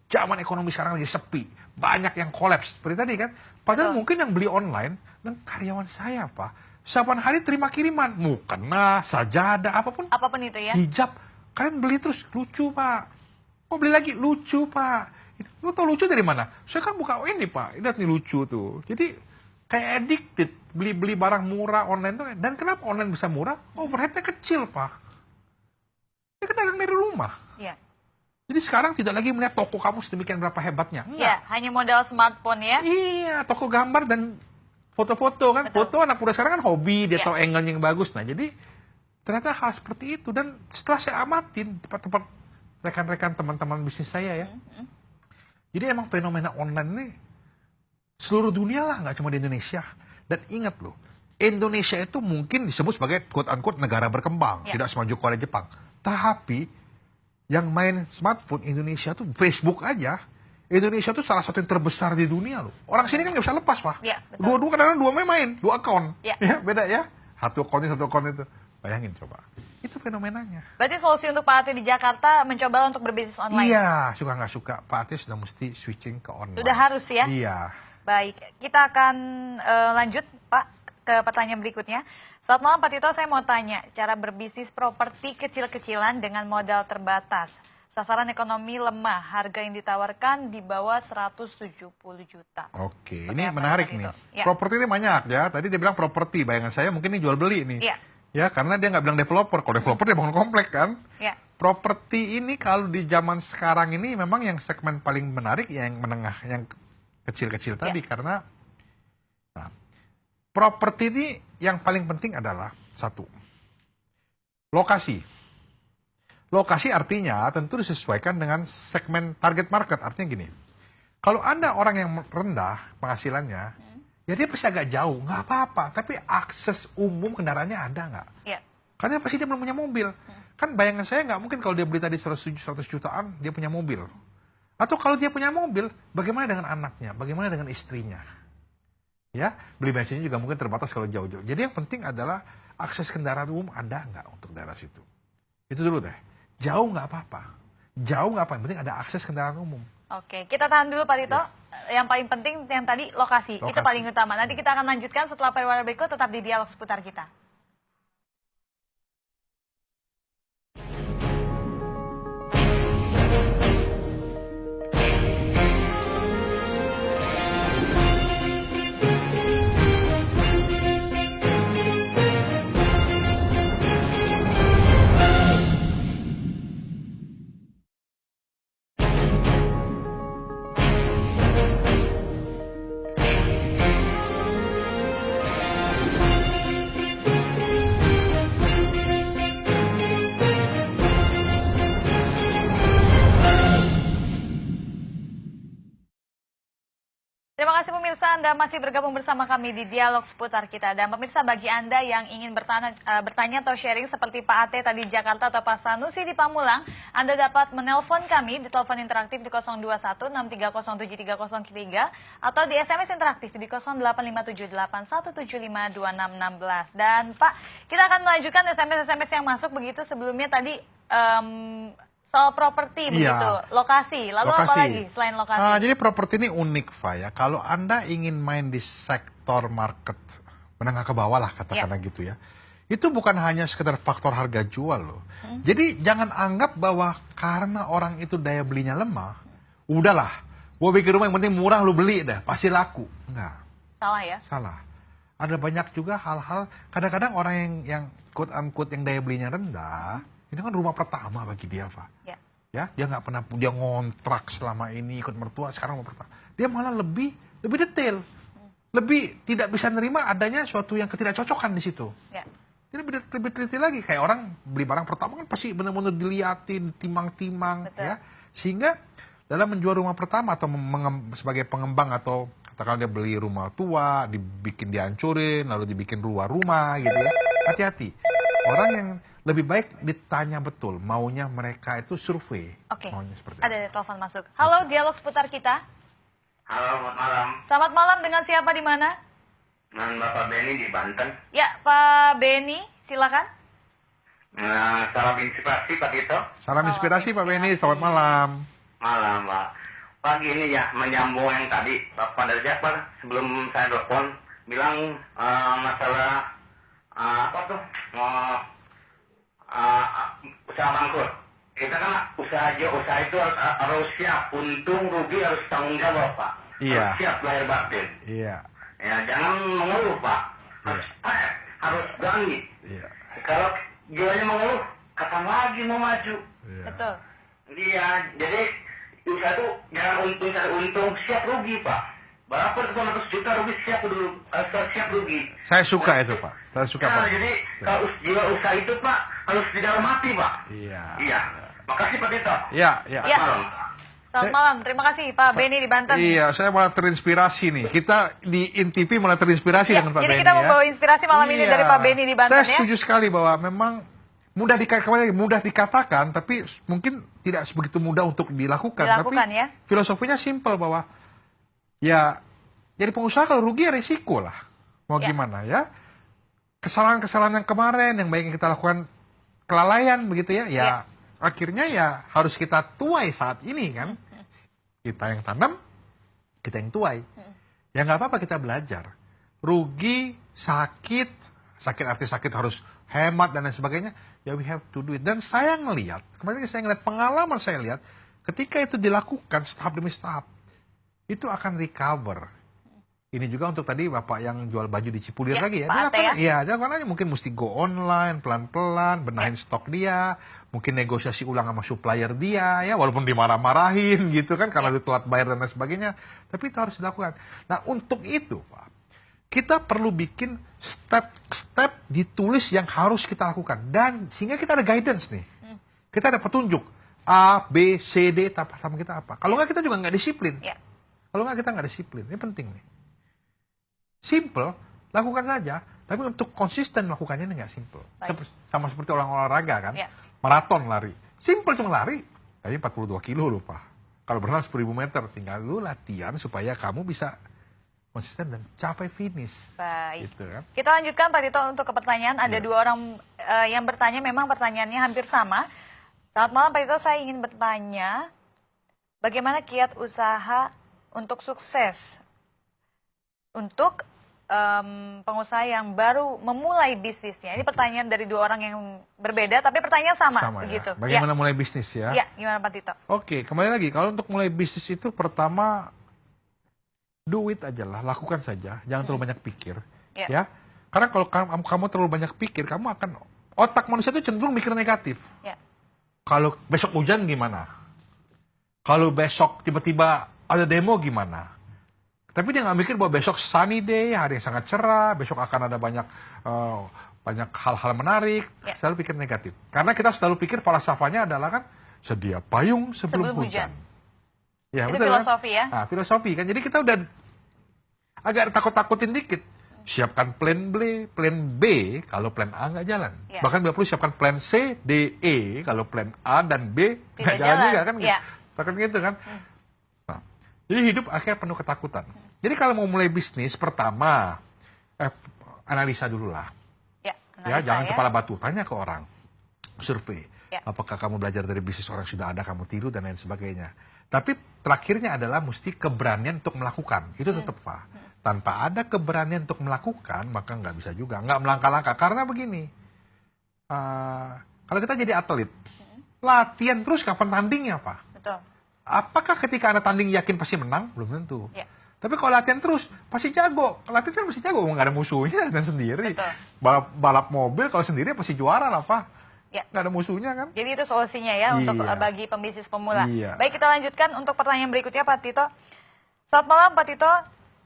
Zaman ekonomi sekarang lagi sepi. Banyak yang kolaps. Seperti tadi kan. Padahal Betul. mungkin yang beli online, dan karyawan saya Pak, 7 hari terima kiriman. Mukena, sajadah, apapun. Apapun itu ya? Hijab. Kalian beli terus. Lucu Pak. Kok beli lagi? Lucu Pak. Lu tau lucu dari mana? Saya kan buka ini Pak. Lihat nih lucu tuh. Jadi kayak addicted. Beli barang murah online tuh. Dan kenapa online bisa murah? Overheadnya kecil Pak. Dia kan dagang dari rumah. Iya. Jadi sekarang tidak lagi melihat toko kamu sedemikian berapa hebatnya. Iya, Enggak. hanya modal smartphone ya? Iya, toko gambar dan foto-foto kan. Betul. Foto anak muda sekarang kan hobi, dia Iya. tahu angle yang bagus. Nah, jadi ternyata hal seperti itu. Dan setelah saya amatin tempat-tempat rekan-rekan teman-teman bisnis saya ya. Jadi emang fenomena online ini seluruh dunia lah, nggak cuma di Indonesia. Dan ingat loh, Indonesia itu mungkin disebut sebagai quote-unquote negara berkembang, Ya. tidak semaju Korea Jepang. Tapi yang main smartphone Indonesia tuh Facebook aja. Indonesia tuh salah satu yang terbesar di dunia loh. Orang sini kan nggak bisa lepas Pak. Ya, betul. Dua-dua kadang-kadang dua main, 2 akun. Ya. Ya, beda ya. Satu akun itu. Bayangin coba. Itu fenomenanya. Berarti solusi untuk Pak Ate di Jakarta mencoba untuk berbisnis online? Iya, suka nggak suka, Pak Ate sudah mesti switching ke online. Sudah harus ya? Iya. Baik, kita akan lanjut Pak ke pertanyaan berikutnya. Selamat malam Pak Tito, saya mau tanya, cara berbisnis properti kecil-kecilan dengan modal terbatas. Sasaran ekonomi lemah, harga yang ditawarkan di bawah 170 juta. Oke, Seperti ini apa, menarik Pak nih. Tito? Ya. Properti ini banyak ya. Tadi dia bilang properti, bayangan saya mungkin ini jual beli nih. Iya. Ya, karena dia nggak bilang developer. Kalau developer dia bangun komplek kan. Ya, Properti ini kalau di zaman sekarang ini memang yang segmen paling menarik ya yang menengah, yang kecil-kecil tadi. Karena nah, properti ini yang paling penting adalah satu, lokasi. Lokasi artinya tentu disesuaikan dengan segmen target market. Artinya gini, kalau Anda orang yang rendah penghasilannya, ya dia pasti agak jauh, nggak apa-apa. Tapi akses umum kendaraannya ada nggak? Ya. Karena pasti dia belum punya mobil. Kan bayangan saya nggak mungkin kalau dia beli tadi 100 jutaan, dia punya mobil. Atau kalau dia punya mobil, bagaimana dengan anaknya? Bagaimana dengan istrinya? Ya, beli bensinnya juga mungkin terbatas kalau jauh-jauh. Jadi yang penting adalah akses kendaraan umum ada nggak untuk daerah situ. Itu dulu deh. Jauh nggak apa-apa. Jauh nggak apa, yang penting ada akses kendaraan umum. Oke, kita tahan dulu Pak Tito. Yang paling penting yang tadi lokasi, itu paling utama. Nanti kita akan lanjutkan setelah pariwara berikut, tetap di dialog seputar kita. Terima kasih pemirsa, Anda masih bergabung bersama kami di Dialog Seputar Kita. Dan pemirsa, bagi Anda yang ingin bertanya atau sharing seperti Pak Ate tadi di Jakarta atau Pak Sanusi di Pamulang, Anda dapat menelpon kami di telepon interaktif di 021-630-7303 atau di SMS interaktif di 085781752616. Dan Pak, kita akan melanjutkan SMS-SMS yang masuk begitu. Sebelumnya tadi soal properti begitu, lokasi. Lalu apa lagi selain lokasi? Jadi properti ini unik, Fa, ya. Kalau Anda ingin main di sektor market menengah ke bawah lah katakanlah gitu ya. Itu bukan hanya sekedar faktor harga jual loh. Jadi jangan anggap bahwa karena orang itu daya belinya lemah, udahlah, gua bikin rumah yang penting murah lu beli dah, pasti laku. Enggak. Salah ya? Salah. Ada banyak juga hal-hal, kadang-kadang orang yang quote unquote yang daya belinya rendah, ini kan rumah pertama bagi dia, Pak. Ya, dia nggak pernah, dia ngontrak selama ini ikut mertua, sekarang mau pertama. Dia malah lebih detail, lebih tidak bisa nerima adanya suatu yang ketidakcocokan di situ. Dia lebih teliti lagi, kayak orang beli barang pertama kan pasti benar-benar diliatin, timang-timang, ya. Sehingga dalam menjual rumah pertama atau sebagai pengembang atau katakan dia beli rumah tua, dibikin dihancurin, lalu dibikin rumah gitu ya. Hati-hati. Orang yang lebih baik ditanya betul, maunya mereka itu survei. Oke, maunya seperti ada telepon masuk. Halo, Dialog Seputar Kita. Halo, selamat malam. Selamat malam, dengan siapa di mana? Dengan Bapak Beni di Banten. Ya, Pak Beni, silakan. Salam inspirasi Pak Tito. Salam inspirasi Pak Beni, selamat malam. Malam, Pak. Pagi ini ya, menyambung yang tadi Bapak dari Jakbar sebelum saya telepon bilang masalah apa tuh usaha bangkrut. Kita kan usaha itu harus siap, untung rugi harus tanggung jawab, Pak. Iya. Harus siap lahir batin. Iya. Ya, jangan mengeluh, Pak. Harus berani. Iya. Kalau jiwanya mengeluh, kapan lagi mau maju? Iya. Betul. Iya, jadi usaha itu jangan untung cari untung, siap rugi, Pak. Berapa 200 juta rugi, siap rugi. Saya suka itu, Pak. Saya suka, Pak. Jadi kalau jiwa usaha itu, Pak, harus didalami, Pak. Iya. Iya. Makasih, Pak Tito. Iya, iya. Ya. Malam. Selamat malam, terima kasih Pak Beni di Banten. Iya, saya malah terinspirasi nih. Kita di INTV malah terinspirasi dengan Pak Beni. Jadi kita membawa inspirasi malam ini dari Pak Beni di Banten. Saya setuju sekali bahwa memang mudah dikatakan, tapi mungkin tidak sebegitu mudah untuk dilakukan. Tapi ya. Filosofinya simpel bahwa ya jadi pengusaha kalau rugi ya resiko lah. Mau gimana ya? Kesalahan-kesalahan yang kemarin yang baik yang kita lakukan kelalaian begitu ya. Ya akhirnya ya harus kita tuai saat ini kan. Kita yang tanam, kita yang tuai. Ya nggak apa-apa kita belajar. Rugi, sakit arti sakit harus hemat dan lain sebagainya. Ya we have to do it. Dan saya ngelihat, kemarin saya ngelihat pengalaman saya lihat, ketika itu dilakukan tahap demi tahap, itu akan recover. Ini juga untuk tadi Bapak yang jual baju di Cipulir lagi ya. Dia lakukan aja mungkin mesti go online, pelan-pelan, benahin stok dia, mungkin negosiasi ulang sama supplier dia, ya walaupun dimarah-marahin gitu kan, karena dia telat bayar dan lain sebagainya. Tapi itu harus dilakukan. Nah untuk itu Pak, kita perlu bikin step-step ditulis yang harus kita lakukan. Dan sehingga kita ada guidance nih. Kita ada petunjuk. A, B, C, D, sama kita apa. Kalau nggak kita juga nggak disiplin. Kalau nggak kita nggak disiplin. Ini penting nih. Simple, lakukan saja. Tapi untuk konsisten melakukannya ini nggak simple. Sama seperti orang olahraga kan, maraton lari. Simple cuma lari, tapi 42 kilo loh Pak. Kalau berenang 10.000 meter, tinggal lu latihan supaya kamu bisa konsisten dan capai finish. Baik. Gitu kan. Kita lanjutkan Pak Tito untuk ke pertanyaan. Ada dua orang yang bertanya, memang pertanyaannya hampir sama. Selamat malam Pak Tito, saya ingin bertanya, bagaimana kiat usaha untuk sukses untuk pengusaha yang baru memulai bisnisnya? Ini pertanyaan dari dua orang yang berbeda, tapi pertanyaan sama begitu. Ya. Bagaimana mulai bisnis ya? Ya, gimana Pak Tito? Oke, kembali lagi. Kalau untuk mulai bisnis itu pertama, do it aja lah, lakukan saja. Jangan terlalu banyak pikir. Ya. Karena kalau kamu terlalu banyak pikir, kamu akan, otak manusia itu cenderung mikir negatif. Kalau besok hujan gimana? Kalau besok tiba-tiba ada demo gimana? Tapi dia nggak mikir bahwa besok sunny day, hari yang sangat cerah, besok akan ada banyak hal-hal menarik. Selalu pikir negatif. Karena kita selalu pikir falsafahnya adalah kan sedia payung sebelum hujan. Ya, itu betul, filosofi kan? Nah, filosofi kan. Jadi kita udah agak takut-takutin dikit. Siapkan plan B kalau plan A nggak jalan. Bahkan bila perlu siapkan plan C, D, E kalau plan A dan B nggak jalan juga kan. Takut gitu kan. Nah, jadi hidup akhirnya penuh ketakutan. Jadi kalau mau mulai bisnis, pertama analisa dulu lah. Jangan kepala batu, tanya ke orang, survei. Apakah kamu belajar dari bisnis orang sudah ada, kamu tiru dan lain sebagainya. Tapi terakhirnya adalah mesti keberanian untuk melakukan. Itu tetap tanpa ada keberanian untuk melakukan, maka nggak bisa juga, nggak melangkah-langkah. Karena begini, kalau kita jadi atlet, latihan terus kapan tandingnya Pak? Betul. Apakah ketika Anda tanding yakin pasti menang? Belum tentu. Tapi kalau latihan terus, pasti jago. Latihan kan pasti jago, nggak ada musuhnya dan sendiri. Balap mobil kalau sendiri pasti juara lah Pak. Nggak ada musuhnya kan. Jadi itu solusinya ya untuk bagi pembisnis pemula. Baik, kita lanjutkan untuk pertanyaan berikutnya Pak Tito. Selamat malam Pak Tito.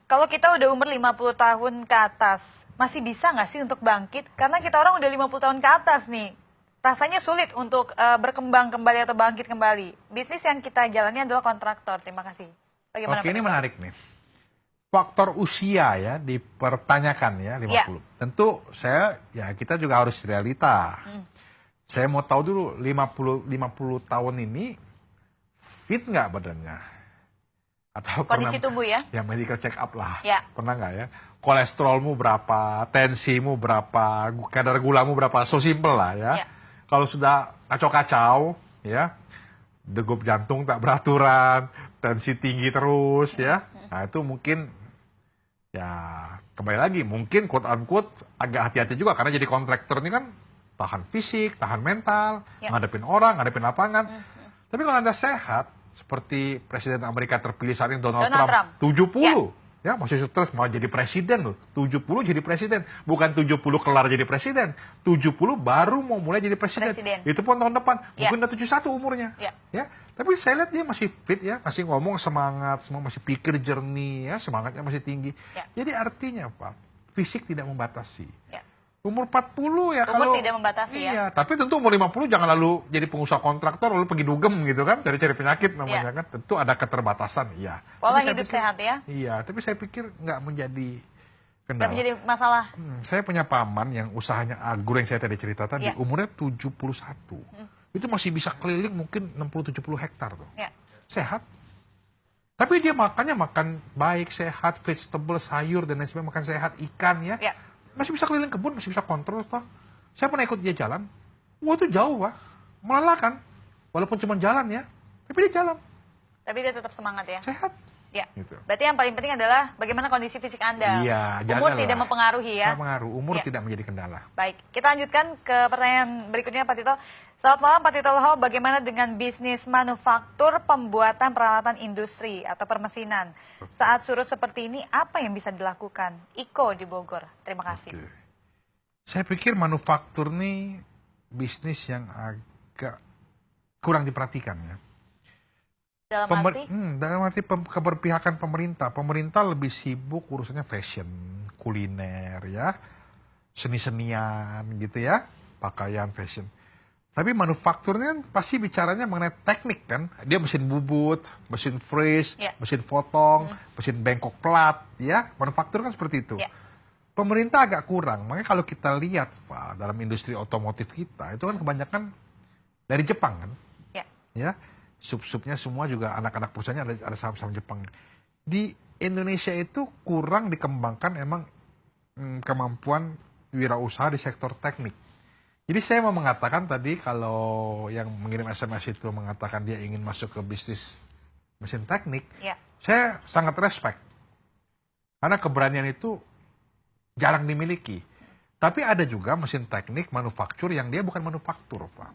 Kalau kita udah umur 50 tahun ke atas, masih bisa nggak sih untuk bangkit? Karena kita orang udah 50 tahun ke atas nih. Rasanya sulit untuk berkembang kembali atau bangkit kembali. Bisnis yang kita jalani adalah kontraktor. Terima kasih. Bagaimana Oke, ini menarik nih. Faktor usia ya dipertanyakan ya 50. Tentu kita juga harus realita. Saya mau tahu dulu 50 tahun ini fit nggak badannya? Atau kondisi tubuh ya? Ya medical check up lah. Pernah nggak ya? Kolesterolmu berapa, tensimu berapa, kadar gulamu berapa, so simple lah ya. Kalau sudah kacau-kacau ya, degup jantung tak beraturan, tensi tinggi terus ya. Nah itu mungkin ya kembali lagi mungkin quote unquote agak hati-hati juga karena jadi kontraktor ini kan tahan fisik, tahan mental, ngadepin orang, ngadepin lapangan. Tapi kalau Anda sehat seperti Presiden Amerika terpilih saat ini Donald Trump 70 ya masih sukses mau jadi presiden loh. 70 jadi presiden, bukan 70 kelar jadi presiden, 70 baru mau mulai jadi presiden. Itu pun tahun depan, mungkin udah 71 umurnya. Ya, tapi saya lihat dia masih fit ya, masih ngomong semangat, semua masih pikir jernih ya, semangatnya masih tinggi. Jadi artinya Pak, fisik tidak membatasi. Umur 40 ya kalau tidak membatasi ya. Tapi tentu umur 50 jangan lalu jadi pengusaha kontraktor lalu pergi dugem gitu kan, cari-cari penyakit namanya kan. Tentu ada keterbatasan, iya. Pola hidup sehat ya. Iya, tapi saya pikir nggak menjadi kendala. Nggak menjadi masalah. Saya punya paman yang usahanya anggur yang saya tadi cerita tadi, umurnya 71. Itu masih bisa keliling mungkin 60-70 hektar tuh. Sehat. Tapi dia makannya makan baik, sehat, vegetable, sayur dan lain sebagainya, makan sehat, ikan ya. Masih bisa keliling kebun, masih bisa kontrol, Pak. Saya pernah ikut dia jalan. Wah, itu jauh, Pak. Melelahkan. Walaupun cuma jalan ya. Tapi dia jalan. Tapi dia tetap semangat ya? Sehat. Ya. Gitu. Berarti yang paling penting adalah bagaimana kondisi fisik Anda. Umur tidak mempengaruhi ya? Tidak mengaruh. Umur tidak menjadi kendala. Baik. Kita lanjutkan ke pertanyaan berikutnya, Pak Tito. Selamat malam, Pak Tito Loho. Bagaimana dengan bisnis manufaktur pembuatan peralatan industri atau permesinan? Saat surut seperti ini, apa yang bisa dilakukan? Iko di Bogor. Terima kasih. Saya pikir manufaktur ini bisnis yang agak kurang diperhatikan ya. Dalam arti keberpihakan pemerintah. Pemerintah lebih sibuk urusannya fashion, kuliner ya, seni-senian gitu ya, pakaian fashion. Tapi manufakturnya kan pasti bicaranya mengenai teknik kan. Dia mesin bubut, mesin freeze, mesin potong, mesin bengkok plat, ya. Manufaktur kan seperti itu. Pemerintah agak kurang. Makanya kalau kita lihat, Pak, dalam industri otomotif kita, itu kan kebanyakan dari Jepang kan. Ya. Sub-subnya semua juga anak-anak perusahaannya ada saham-saham Jepang. Di Indonesia itu kurang dikembangkan emang kemampuan wirausaha di sektor teknik. Jadi saya mau mengatakan tadi kalau yang mengirim SMS itu mengatakan dia ingin masuk ke bisnis mesin teknik, saya sangat respect. Karena keberanian itu jarang dimiliki. Tapi ada juga mesin teknik manufaktur yang dia bukan manufaktur, Pak.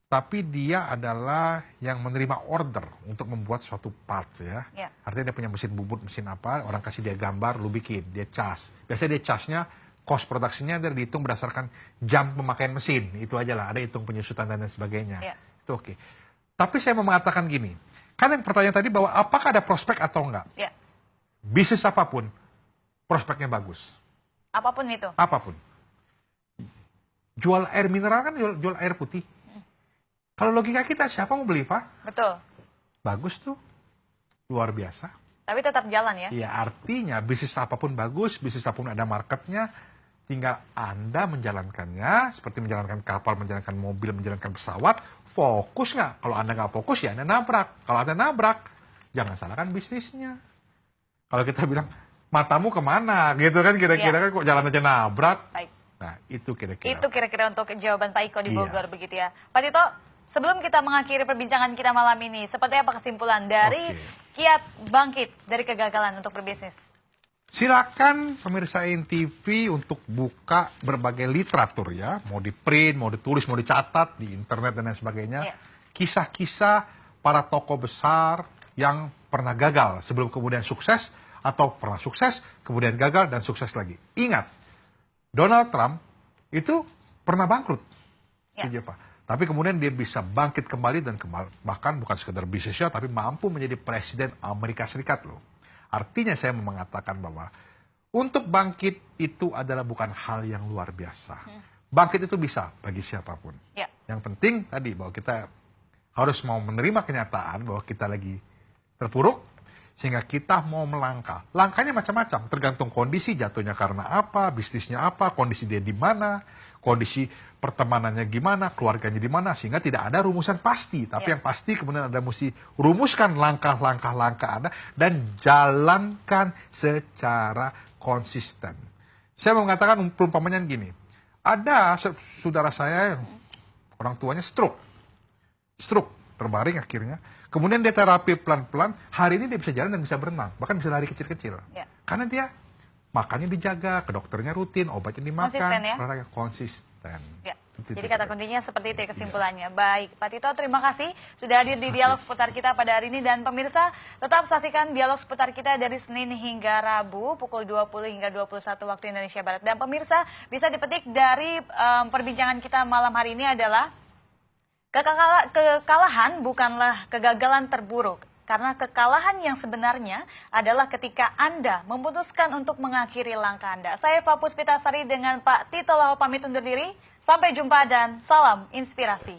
Tapi dia adalah yang menerima order untuk membuat suatu parts ya. Artinya dia punya mesin bubut, mesin apa, orang kasih dia gambar, lu bikin, dia cas. Biasanya dia casnya, cost produksinya dia dihitung berdasarkan jam pemakaian mesin. Itu aja lah, ada hitung penyusutan dan lain sebagainya. Itu oke. Tapi saya mau mengatakan gini, kan yang pertanyaan tadi bahwa apakah ada prospek atau enggak? Bisnis apapun, prospeknya bagus. Apapun itu? Apapun. Jual air mineral kan jual air putih. Kalau logika kita, siapa mau beli, Pak? Betul. Bagus tuh. Luar biasa. Tapi tetap jalan ya? Iya, artinya bisnis apapun bagus, bisnis apapun ada marketnya, tinggal Anda menjalankannya, seperti menjalankan kapal, menjalankan mobil, menjalankan pesawat, fokus nggak? Kalau Anda nggak fokus, ya Anda nabrak. Kalau Anda nabrak, jangan salahkan bisnisnya. Kalau kita bilang, matamu kemana? Gitu kan, kira-kira kan kok jalan aja nabrak. Baik. Nah, itu kira-kira. Itu kira-kira untuk jawaban Pak Iko di Bogor, begitu ya. Pak Tito, sebelum kita mengakhiri perbincangan kita malam ini, seperti apa kesimpulan dari kiat bangkit dari kegagalan untuk berbisnis? Silakan pemirsa INTV untuk buka berbagai literatur ya, mau di print, mau ditulis, mau dicatat di internet dan lain sebagainya. Kisah-kisah para tokoh besar yang pernah gagal sebelum kemudian sukses, atau pernah sukses, kemudian gagal dan sukses lagi. Ingat, Donald Trump itu pernah bangkrut. Pak. Tapi kemudian dia bisa bangkit kembali dan bahkan bukan sekedar bisnisnya, tapi mampu menjadi presiden Amerika Serikat loh. Artinya saya mau mengatakan bahwa untuk bangkit itu adalah bukan hal yang luar biasa. Bangkit itu bisa bagi siapapun. Yang penting tadi bahwa kita harus mau menerima kenyataan bahwa kita lagi terpuruk, sehingga kita mau melangkah. Langkahnya macam-macam, tergantung kondisi jatuhnya karena apa, bisnisnya apa, kondisi dia di mana, kondisi pertemanannya gimana, keluarganya di mana, sehingga tidak ada rumusan pasti. Tapi yang pasti kemudian Anda mesti rumuskan langkah-langkah Anda dan jalankan secara konsisten. Saya mau mengatakan perumpamannya gini, ada saudara saya yang orang tuanya stroke, terbaring akhirnya. Kemudian dia terapi pelan-pelan, hari ini dia bisa jalan dan bisa berenang, bahkan bisa lari kecil-kecil. Karena dia makannya dijaga, ke dokternya rutin, obatnya dimakan, konsisten. Jadi kata kuncinya seperti itu ya kesimpulannya. Baik, Pak Tito, terima kasih sudah hadir di Dialog Seputar Kita pada hari ini. Dan pemirsa, tetap saksikan Dialog Seputar Kita dari Senin hingga Rabu, pukul 20 hingga 21 waktu Indonesia Barat. Dan pemirsa, bisa dipetik dari perbincangan kita malam hari ini adalah kekalahan bukanlah kegagalan terburuk. Karena kekalahan yang sebenarnya adalah ketika Anda memutuskan untuk mengakhiri langkah Anda. Saya Eva Puspitasari dengan Pak Tito Laho pamit undur diri. Sampai jumpa dan salam inspirasi.